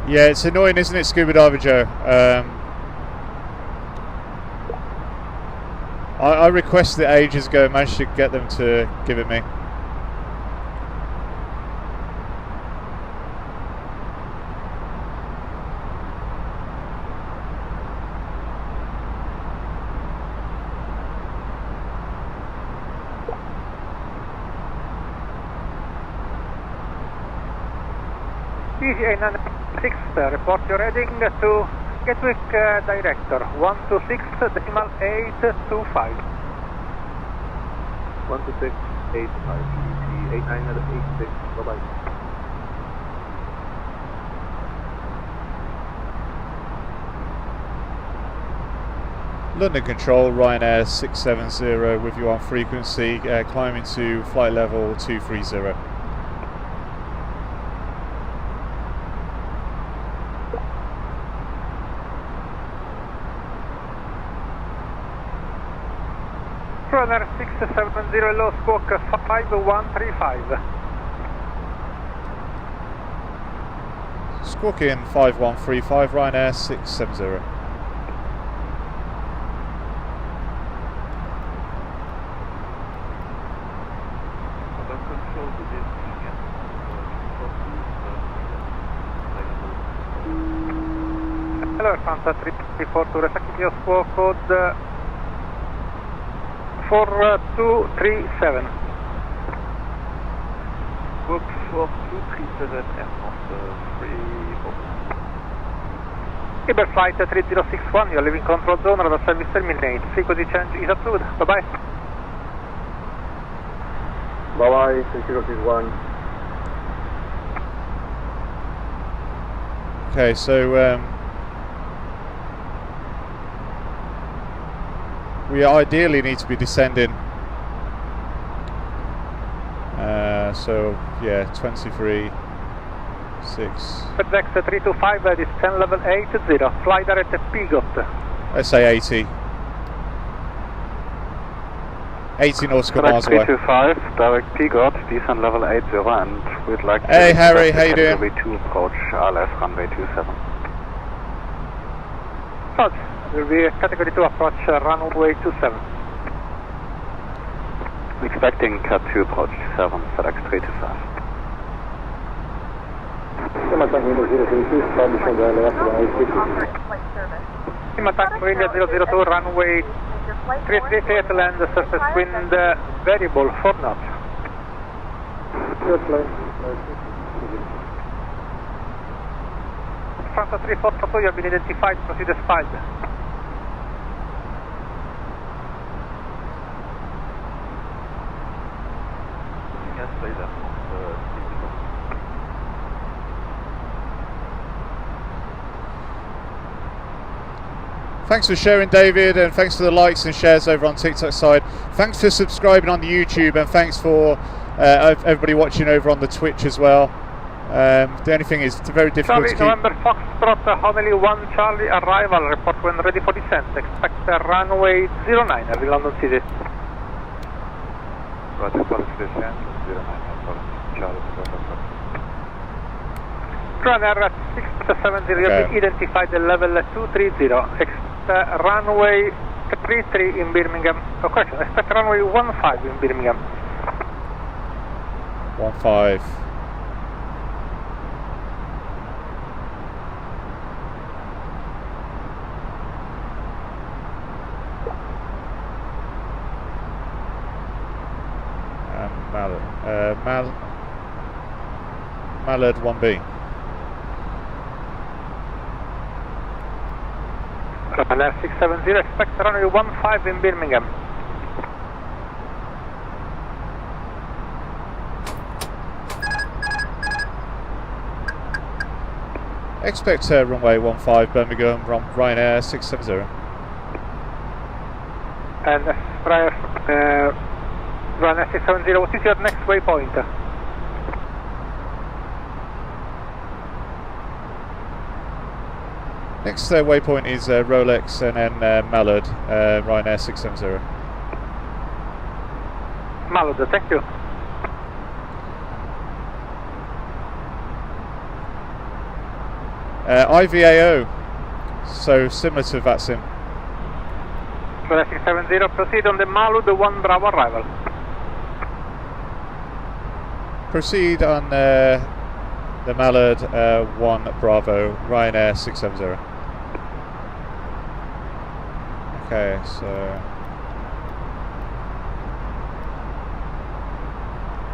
Yeah, it's annoying, isn't it, Scuba Diver Joe? I requested it ages ago, managed to get them to give it me. Easy 896, report your heading to Gatwick Director 126.825. 126.85, ET 8986, bye-bye. London Control, Ryanair 670 with you on frequency, climbing to flight level 230. Runner 670, low squawk 5135. Squawking 5135, Ryanair 670. Hello, Fanta 342, respecting your squawk code 4237. Book 4237, Air France 34. Iber flight 3061, you're leaving control zone, radar service terminate. Frequency change is approved. Bye-bye. Bye-bye, 3061. Okay, so we ideally need to be descending. So yeah, 23, 6. FedEx 325, descend level 80, fly direct Pigot. Let's say 80. 80 nautical miles away. 325, direct Pigot, descend level 80, and we'd like to... Hey Harry, how you doing? Category 2 approach, RLS runway 27. Roger, will be category 2 approach, runway 27. Expecting Cat 2 approach 27, FedEx 325. Imatak Marine 002, runway 33, land surface wind variable 4 knots. Fanta 342, you have been identified, proceed as filed. Thanks for sharing, David, and thanks for the likes and shares over on TikTok side. Thanks for subscribing on the YouTube, and thanks for everybody watching over on the Twitch as well. The only thing is, it's very difficult Charlie, to keep... November Foxtrot, Honolulu 1 Charlie, arrival, report when ready for descent. Expect runway 09, early London City. Roger, policy descent, 09, Charlie, Runner 670, you have been identified at level 230. Expect runway 33 in Birmingham. No question, expect runway 15 in Birmingham. 15. Mallard 1B. Runner 670, expect runway 15 in Birmingham. Expect runway 15 Birmingham, Ryanair 670. And Runner 670, what is your next waypoint? Next waypoint is Rolex and then Mallard, Ryanair 670. Mallard, thank you. IVAO, so similar to VATSIM. Runner 670, proceed on the Mallard 1 Bravo arrival. Proceed on the Mallard 1 Bravo, Ryanair 670. Okay, so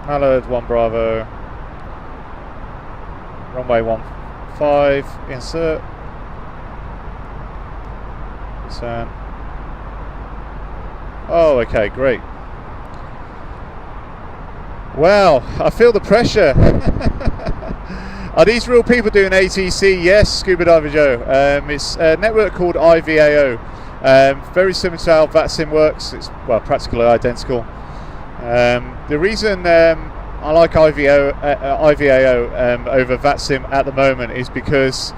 Mallard 1 Bravo, runway 15, insert, turn. Oh, okay, great. Wow, I feel the pressure. Are these real people doing ATC? Yes, Scuba Diver Joe. It's a network called IVAO. Very similar to how VATSIM works. It's, well, practically identical. The reason I like IVAO over VATSIM at the moment is because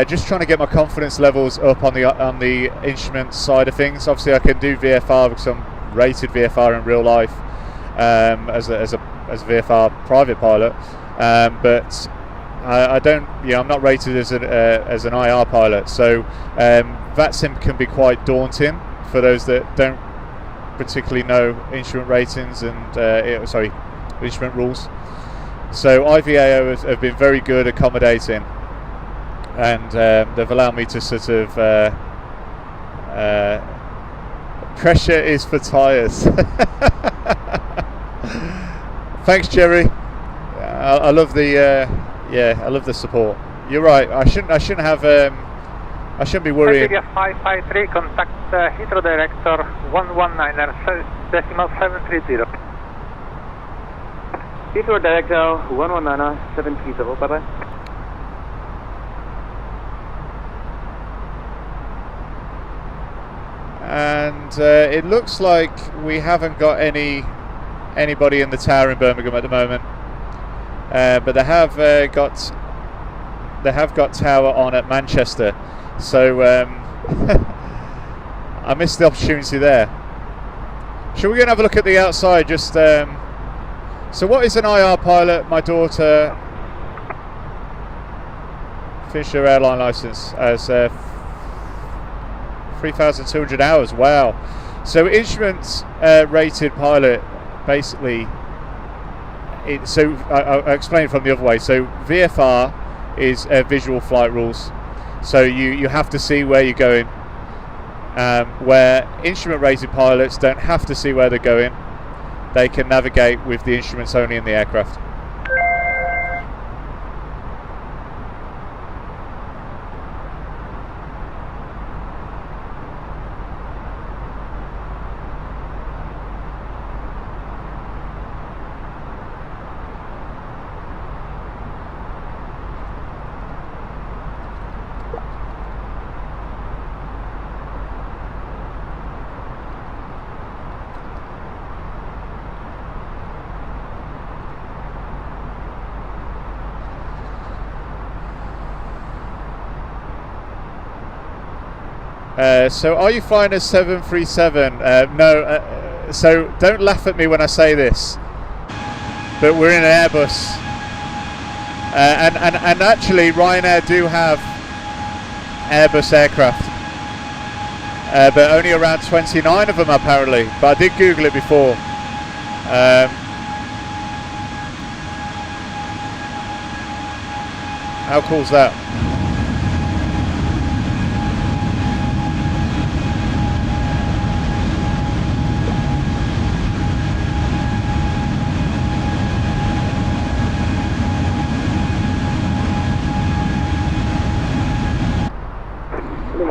just trying to get my confidence levels up on the instrument side of things. Obviously, I can do VFR because I'm rated VFR in real life as a VFR private pilot, but I don't. I'm not rated as an IR pilot, so VATSIM can be quite daunting for those that don't particularly know instrument ratings and instrument rules. So IVAO have been very good accommodating, and they've allowed me to sort of pressure is for tyres. Thanks, Jerry. I love the I love the support. You're right. I shouldn't have. I shouldn't be worrying. 553, contact Heathrow Director 119er, decimal 730. Heathrow Director 119er, 730. Bye bye. And it looks like we haven't got anybody in the tower in Birmingham at the moment, but they have got tower on at Manchester, so I missed the opportunity there. Shall we go and have a look at the outside? Just so what is an IR pilot? My daughter finished her airline license as 3,200 hours. Wow. So instruments rated pilot, basically I'll explain it from the other way. So VFR is visual flight rules, so you have to see where you're going, where instrument rated pilots don't have to see where they're going. They can navigate with the instruments only in the aircraft. So are you flying a 737? No, so don't laugh at me when I say this, but we're in an Airbus, and actually Ryanair do have Airbus aircraft, but only around 29 of them apparently, but I did Google it before. How cool's that?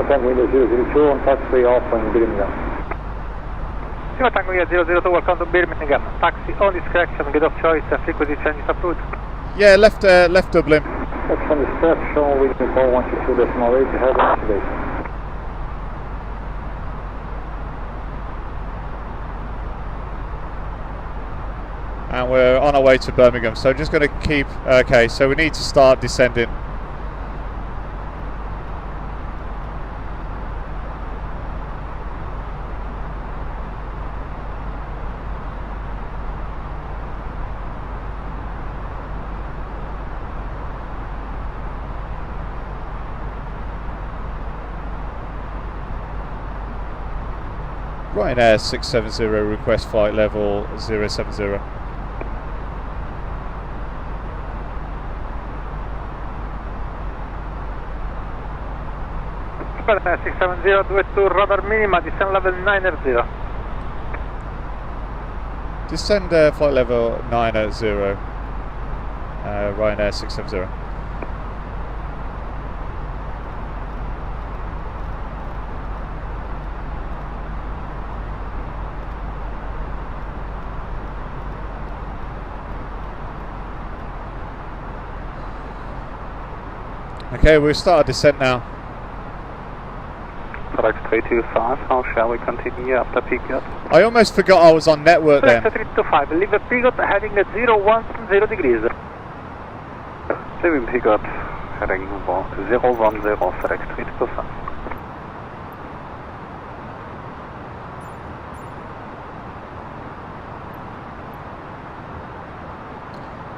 Tango India 002 on taxi off on Birmingham. Lima Tango India 002, welcome to Birmingham. Taxi on discretion, gate of choice, frequency change is approved. Yeah, left Dublin. That's on the step, show we can call 122.8 to have an activation. And we're on our way to Birmingham, so just going to keep, okay, so we need to start descending. Ryanair 670, request flight level 070. Ryanair 670, do it to radar minima, descend level 980. Descend flight level 980, Ryanair 670. Okay, we'll start our descent now. FedEx 325, how shall we continue after pickup? I almost forgot I was on network then. FedEx 325, leave a pickup heading at 010 degrees. Leaving pickup heading about 010, FedEx 325.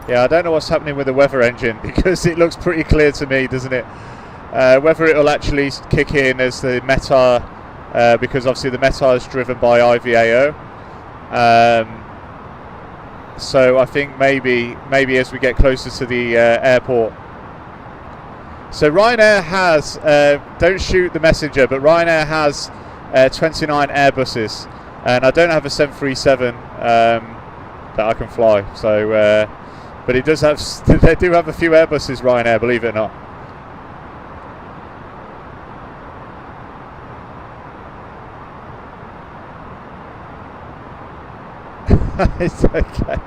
Yeah, I don't know what's happening with the weather engine because it looks pretty clear to me, doesn't it? Whether it will actually kick in as the METAR, because obviously the METAR is driven by IVAO. So I think maybe as we get closer to the airport. So Ryanair has, don't shoot the messenger, but Ryanair has 29 Airbuses, and I don't have a 737 that I can fly. So. But it does have, they do have a few Airbuses, Ryanair, believe it or not. It's okay.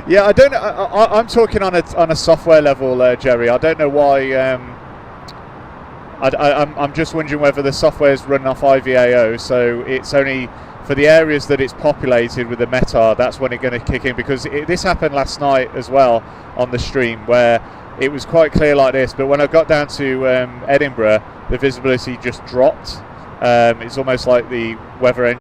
Yeah, I don't. I'm talking on a software level, Jerry. I don't know why. I'm just wondering whether the software is running off IVAO, so it's only for the areas that it's populated with the METAR. That's when it's going to kick in, because this happened last night as well on the stream, where it was quite clear like this, but when I got down to Edinburgh, the visibility just dropped. It's almost like the weather engine.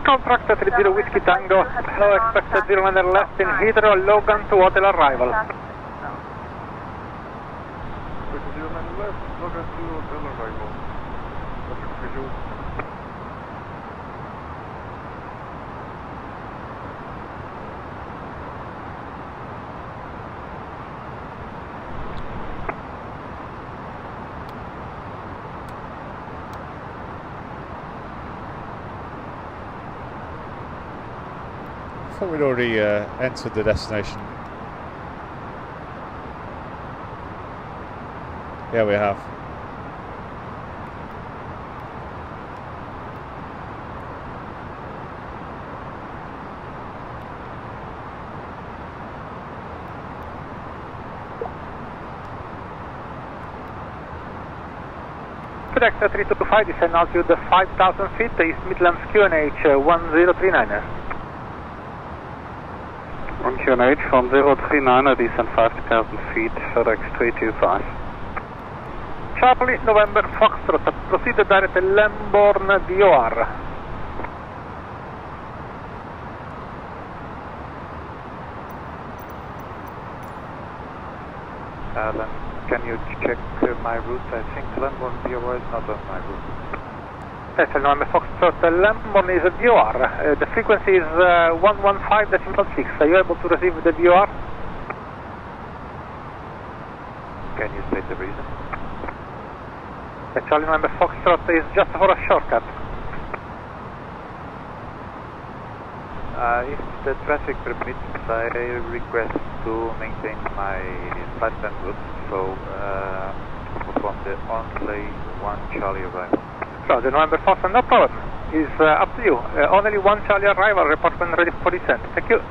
Contract 30 Whiskey Tango, expected 09 left in Heathrow, Logan to hotel arrival. I thought we'd already entered the destination. Yeah, we have. FedEx 325, descend altitude 5,000 feet, East Midlands QNH 1039. On QNH 1039, descend 5,000 feet, FedEx 325. Charlie, November, Foxtrot, proceed direct Lambourne DOR. Alan, can you check my route? I think Lambourne DOR is not on my route. Yes, November, Foxtrot, Lambourne is a DOR. The frequency is 115.6. Are you able to receive the DOR? Can you state the reason? Charlie, November, Foxtrot is just for a shortcut. If the traffic permits, I request to maintain my flight plan route, so perform the only one Charlie arrival. So, the November Foxtrot, no problem. It's up to you. Only one Charlie arrival, report when ready for descent. Thank you.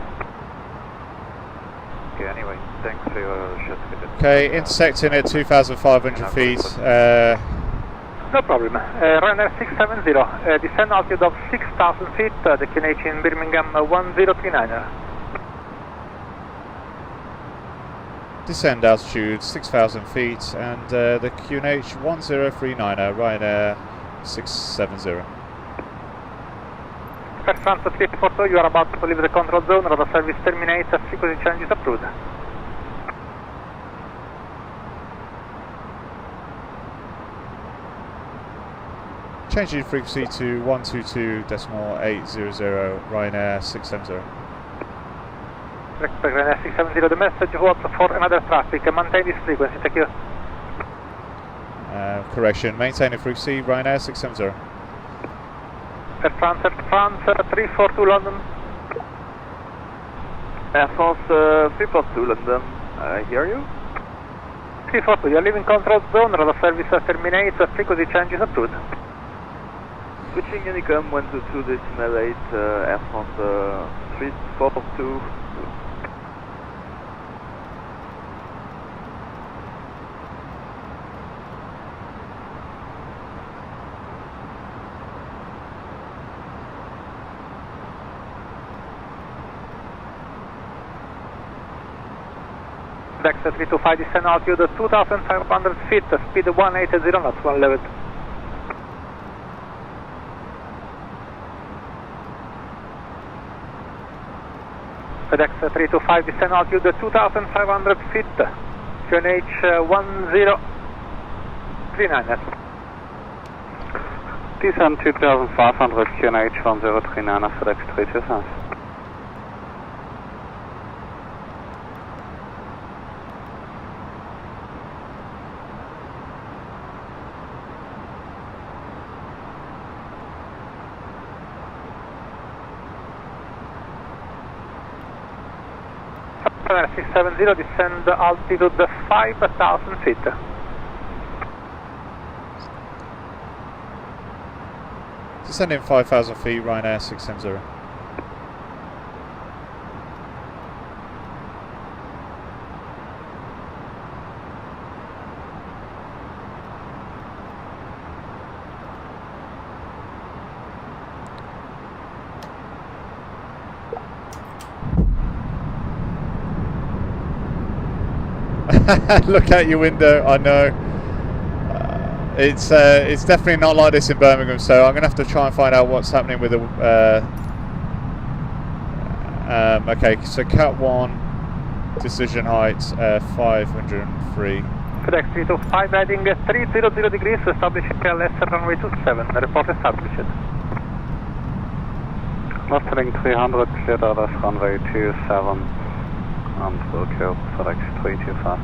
Okay, anyway, thanks for your shot. Okay, intersecting at 2,500 feet. No problem. Ryanair 670, descend altitude of 6,000 feet, the QNH in Birmingham 1039. Descend altitude 6,000 feet, and the QNH 1039, Ryanair 670. First France 342, you are about to leave the control zone, radar service terminates, frequency change is approved. Changing frequency to 122.800, Ryanair 670. Respect Ryanair 670, the message was for another traffic. Maintain this frequency, thank you. Correction, maintaining frequency, Ryanair 670. Air France 342 London. Air France 342 London, I hear you. 342, you're leaving control zone, radar service terminates, frequency change is approved. Switching Unicom 122.8, Air France 342. Dex 325, descend altitude 2,500 feet, speed 180 knots, 1 level. FedEx 325, descend altitude 2,500 feet, QNH 1039. Descend 2,500, QNH 1039, FedEx 325. Runway 670, descend altitude 5,000 feet. Descending 5,000 feet, Ryanair 670. Look out your window, I know. It's definitely not like this in Birmingham, so I'm going to have to try and find out what's happening with the... okay, so Cat 1, decision height 503. FedEx 325 heading 300 degrees, establishing LS runway 27, report established. Clustering 300, cleared out of runway 27, and will kill FedEx 325.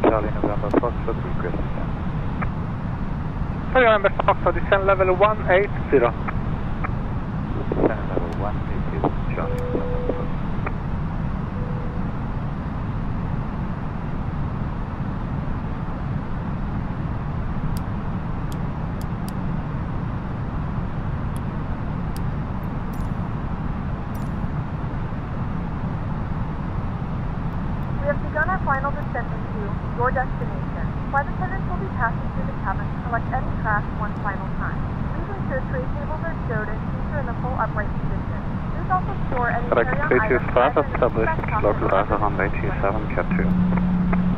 Charlie November Foxtrot, request descent. Charlie November Foxtrot, descend level 180. Descend level 180, Charlie November Foxtrot. We have begun our final descent into your destination. Flight attendants will be passing through the cabin to collect any trash one final time. Please ensure tray tables are stowed and seats are in the full upright position. Please also store any FedEx 325 established, local arrival runway 27, Cat 2.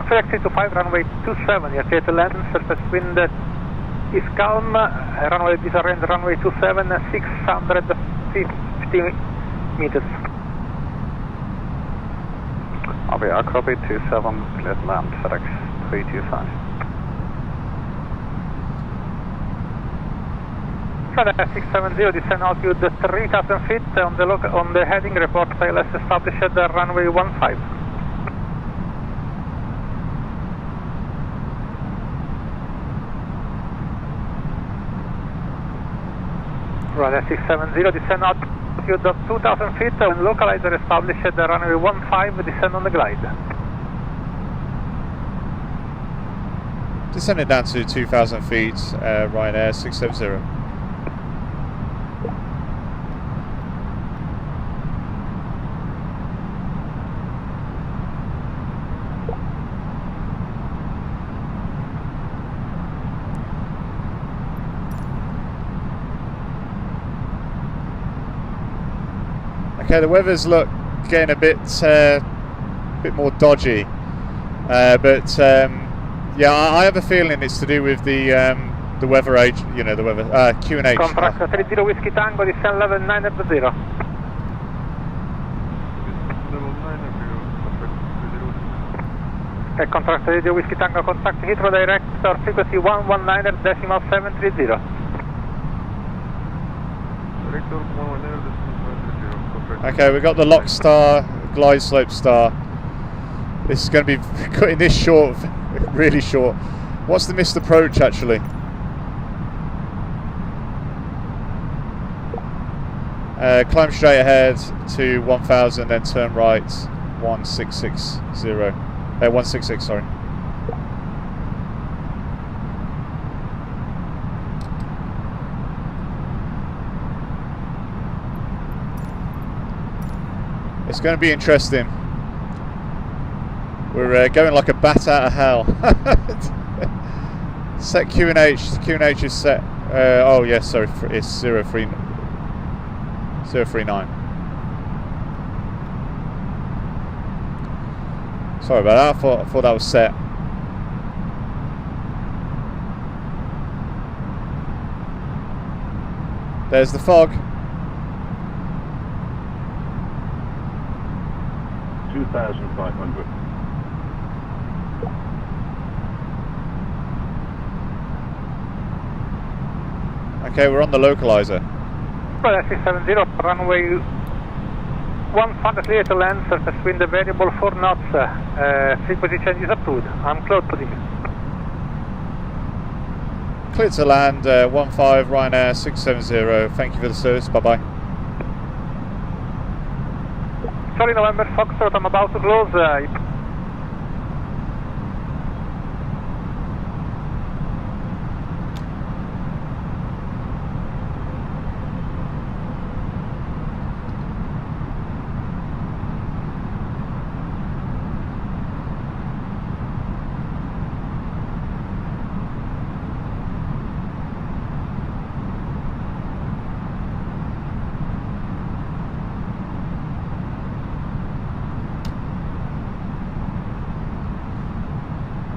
FedEx 325, runway 27, you're clear to land, surface wind is calm, runway disarrange, runway 27, 650 meters. RBR copy 27, cleared land, FedEx 325. FedEx 670, descend altitude 3,000 feet, on the heading report ILS established runway 15. Runway 670, descend altitude 2,000 feet, and localizer established runway 15, descend on the glide. Descending down to 2,000 feet, Ryanair 670. Okay, the weather's getting a bit more dodgy, but yeah, I have a feeling it's to do with the weather age, you know, the weather QNH. Contract 30 Whiskey Tango, descend level 900. Okay, contract 30 Whiskey Tango, contact Heathrow director, frequency 119.730. Okay, we've got the lock star, glide slope star. This is going to be cutting this short, really short. What's the missed approach actually? Climb straight ahead to 1000, then turn right 1660. 166, sorry. It's going to be interesting. We're going like a bat out of hell. Set QNH. QNH is set. Oh yes, sorry, it's 039. Sorry about that. I thought that was set. There's the fog. 2,500. Okay, we're on the localizer. SC70, runway 15 clear to land, surface wind variable 4 knots, frequency change is approved. I'm close to the Clear to land, 15 Ryanair 670, thank you for the service, bye bye. Sorry, November Foxtrot, I'm about to close.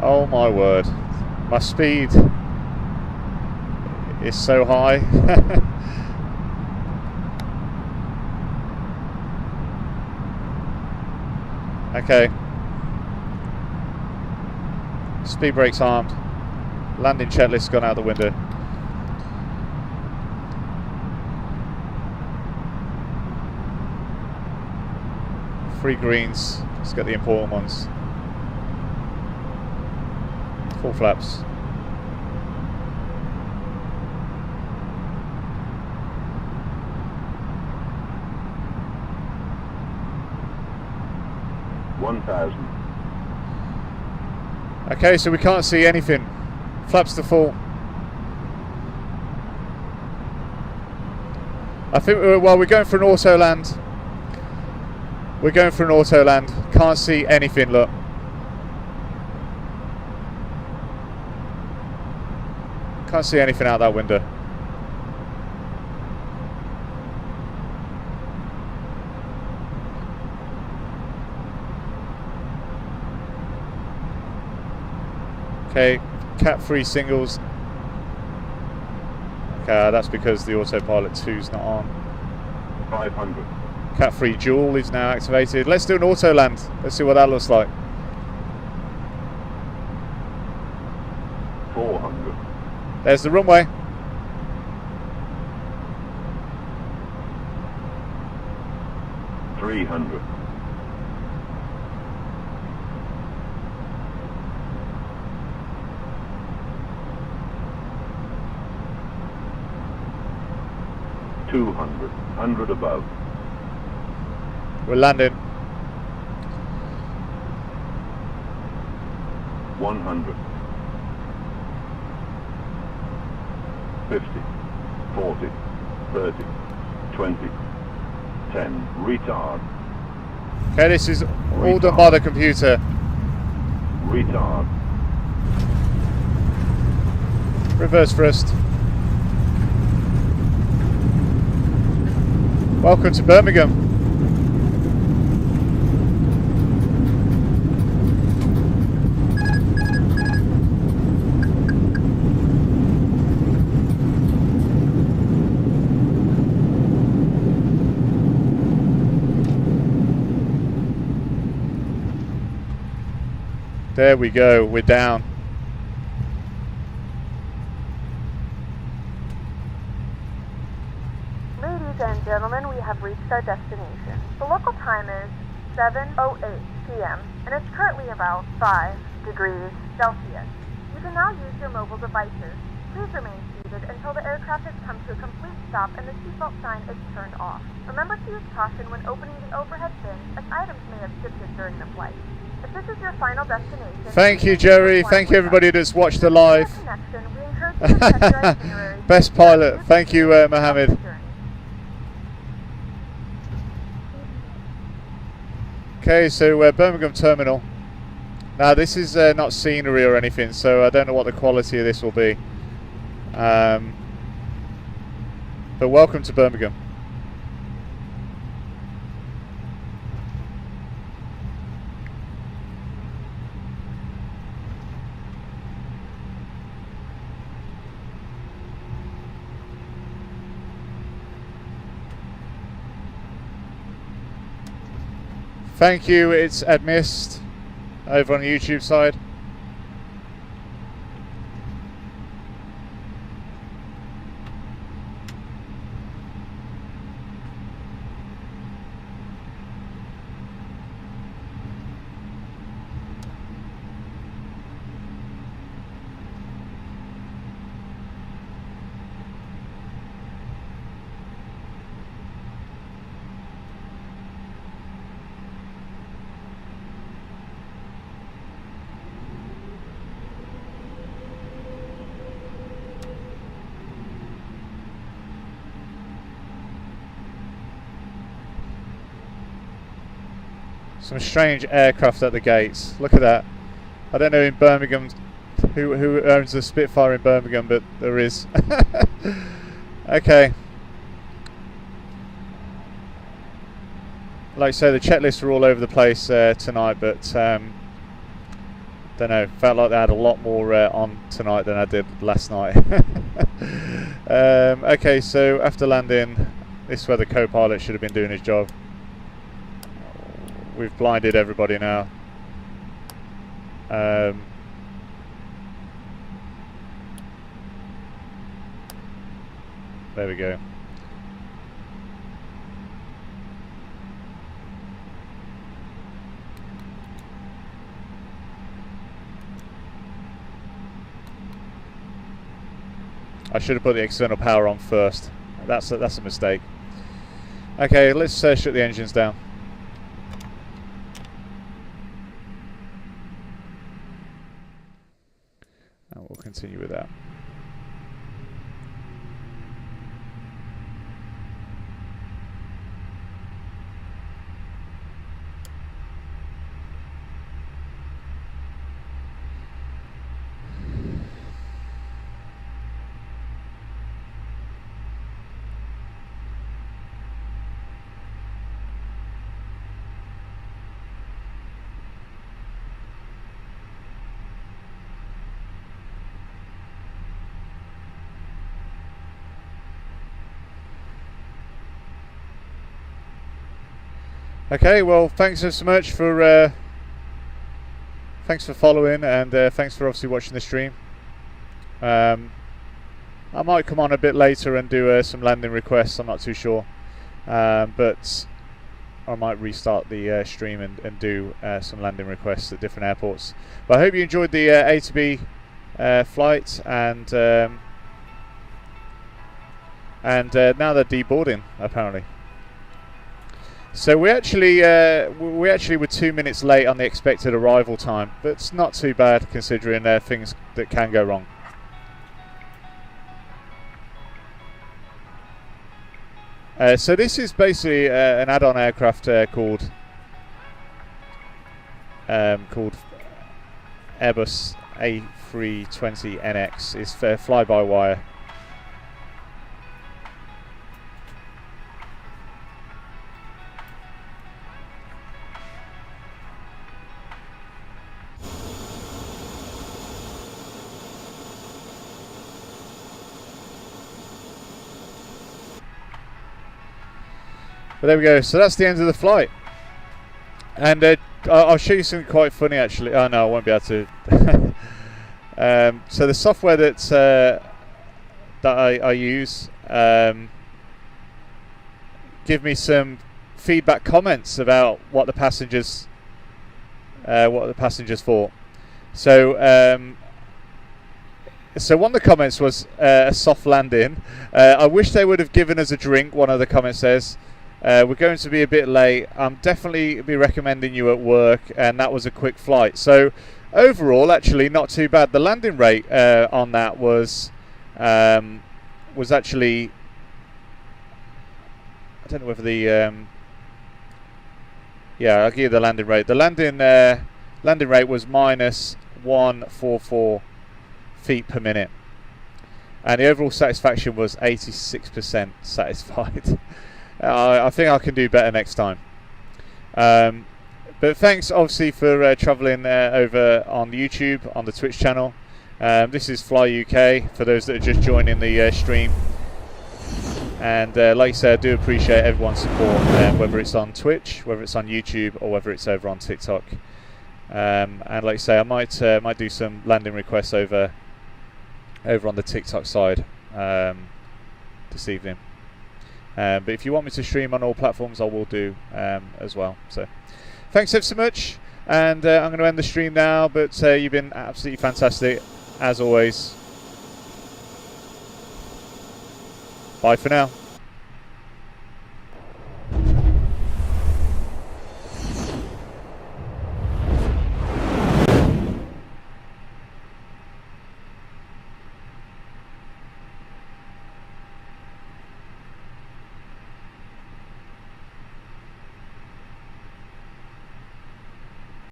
Oh my word, my speed is so high. Okay, speed brakes armed, landing checklist gone out the window. Three greens, let's get the important ones. Full flaps. Okay, so we can't see anything. Flaps to full. I think we're going for an auto land. We're going for an auto land. Can't see anything, look. Can't see anything out that window. Okay, Cat 3 singles. Okay, that's because the autopilot 2's not on. 500. Cat 3 dual is now activated. Let's do an auto land. Let's see what that looks like. 400. There's the runway. $300. 200. 100 above. We're landing. 100. 50, 40, 30, 20, 10, retard. Okay, this is all done by the computer. Retard. Reverse thrust. Welcome to Birmingham. There we go, we're down. Ladies and gentlemen, we have reached our destination. The local time is 7:08 p.m. and it's currently about 5 degrees Celsius. You can now use your mobile devices. Please remain seated until the aircraft has come to a complete stop and the seatbelt sign is turned off. Remember to use caution when opening the overhead bins, as items may have shifted during the flight. If this is your final destination... Thank you, Jerry. Thank you, everybody that's watched the live. Best pilot. Thank you, Mohammed. Okay, so Birmingham Terminal. Now, this is not scenery or anything, so I don't know what the quality of this will be. But welcome to Birmingham. Thank you, it's Admist over on the YouTube side. Some strange aircraft at the gates. Look at that. I don't know in Birmingham who owns the Spitfire in Birmingham, but there is. Okay. Like I say, the checklists are all over the place tonight, but don't know. Felt like they had a lot more on tonight than I did last night. Okay, so after landing, this is where the co-pilot should have been doing his job. We've blinded everybody now. There we go. I should have put the external power on first. That's a mistake. Okay, let's shut the engines down. And we'll continue with that. Okay, well, thanks so much for following, and thanks for obviously watching the stream. I might come on a bit later and do some landing requests. I'm not too sure, but I might restart the stream and do some landing requests at different airports. But I hope you enjoyed the A to B flight, and now they're deboarding apparently. So we actually were 2 minutes late on the expected arrival time, but it's not too bad considering things that can go wrong. So this is basically an add-on aircraft called Airbus A320 NX. It's fly-by-wire. But there we go, so that's the end of the flight. And I'll show you something quite funny actually. Oh no, I won't be able to. So the software that I use, give me some feedback comments about what the passengers thought. So so one of the comments was a soft landing. I wish they would have given us a drink, one of the comments says. We're going to be a bit late. I'm definitely be recommending you at work, and that was a quick flight. So overall, actually not too bad. The landing rate on that was actually, I don't know whether the yeah, I'll give you the landing rate. The landing rate was minus 144 feet per minute, and the overall satisfaction was 86% satisfied. I think I can do better next time. But thanks obviously for travelling over on YouTube, on the Twitch channel. This is FlyUK for those that are just joining the stream. And like I said, I do appreciate everyone's support, whether it's on Twitch, whether it's on YouTube, or whether it's over on TikTok. And like I say, I might do some landing requests over on the TikTok side this evening. But if you want me to stream on all platforms, I will do as well. So thanks ever so much, and I'm going to end the stream now, but you've been absolutely fantastic as always. Bye for now.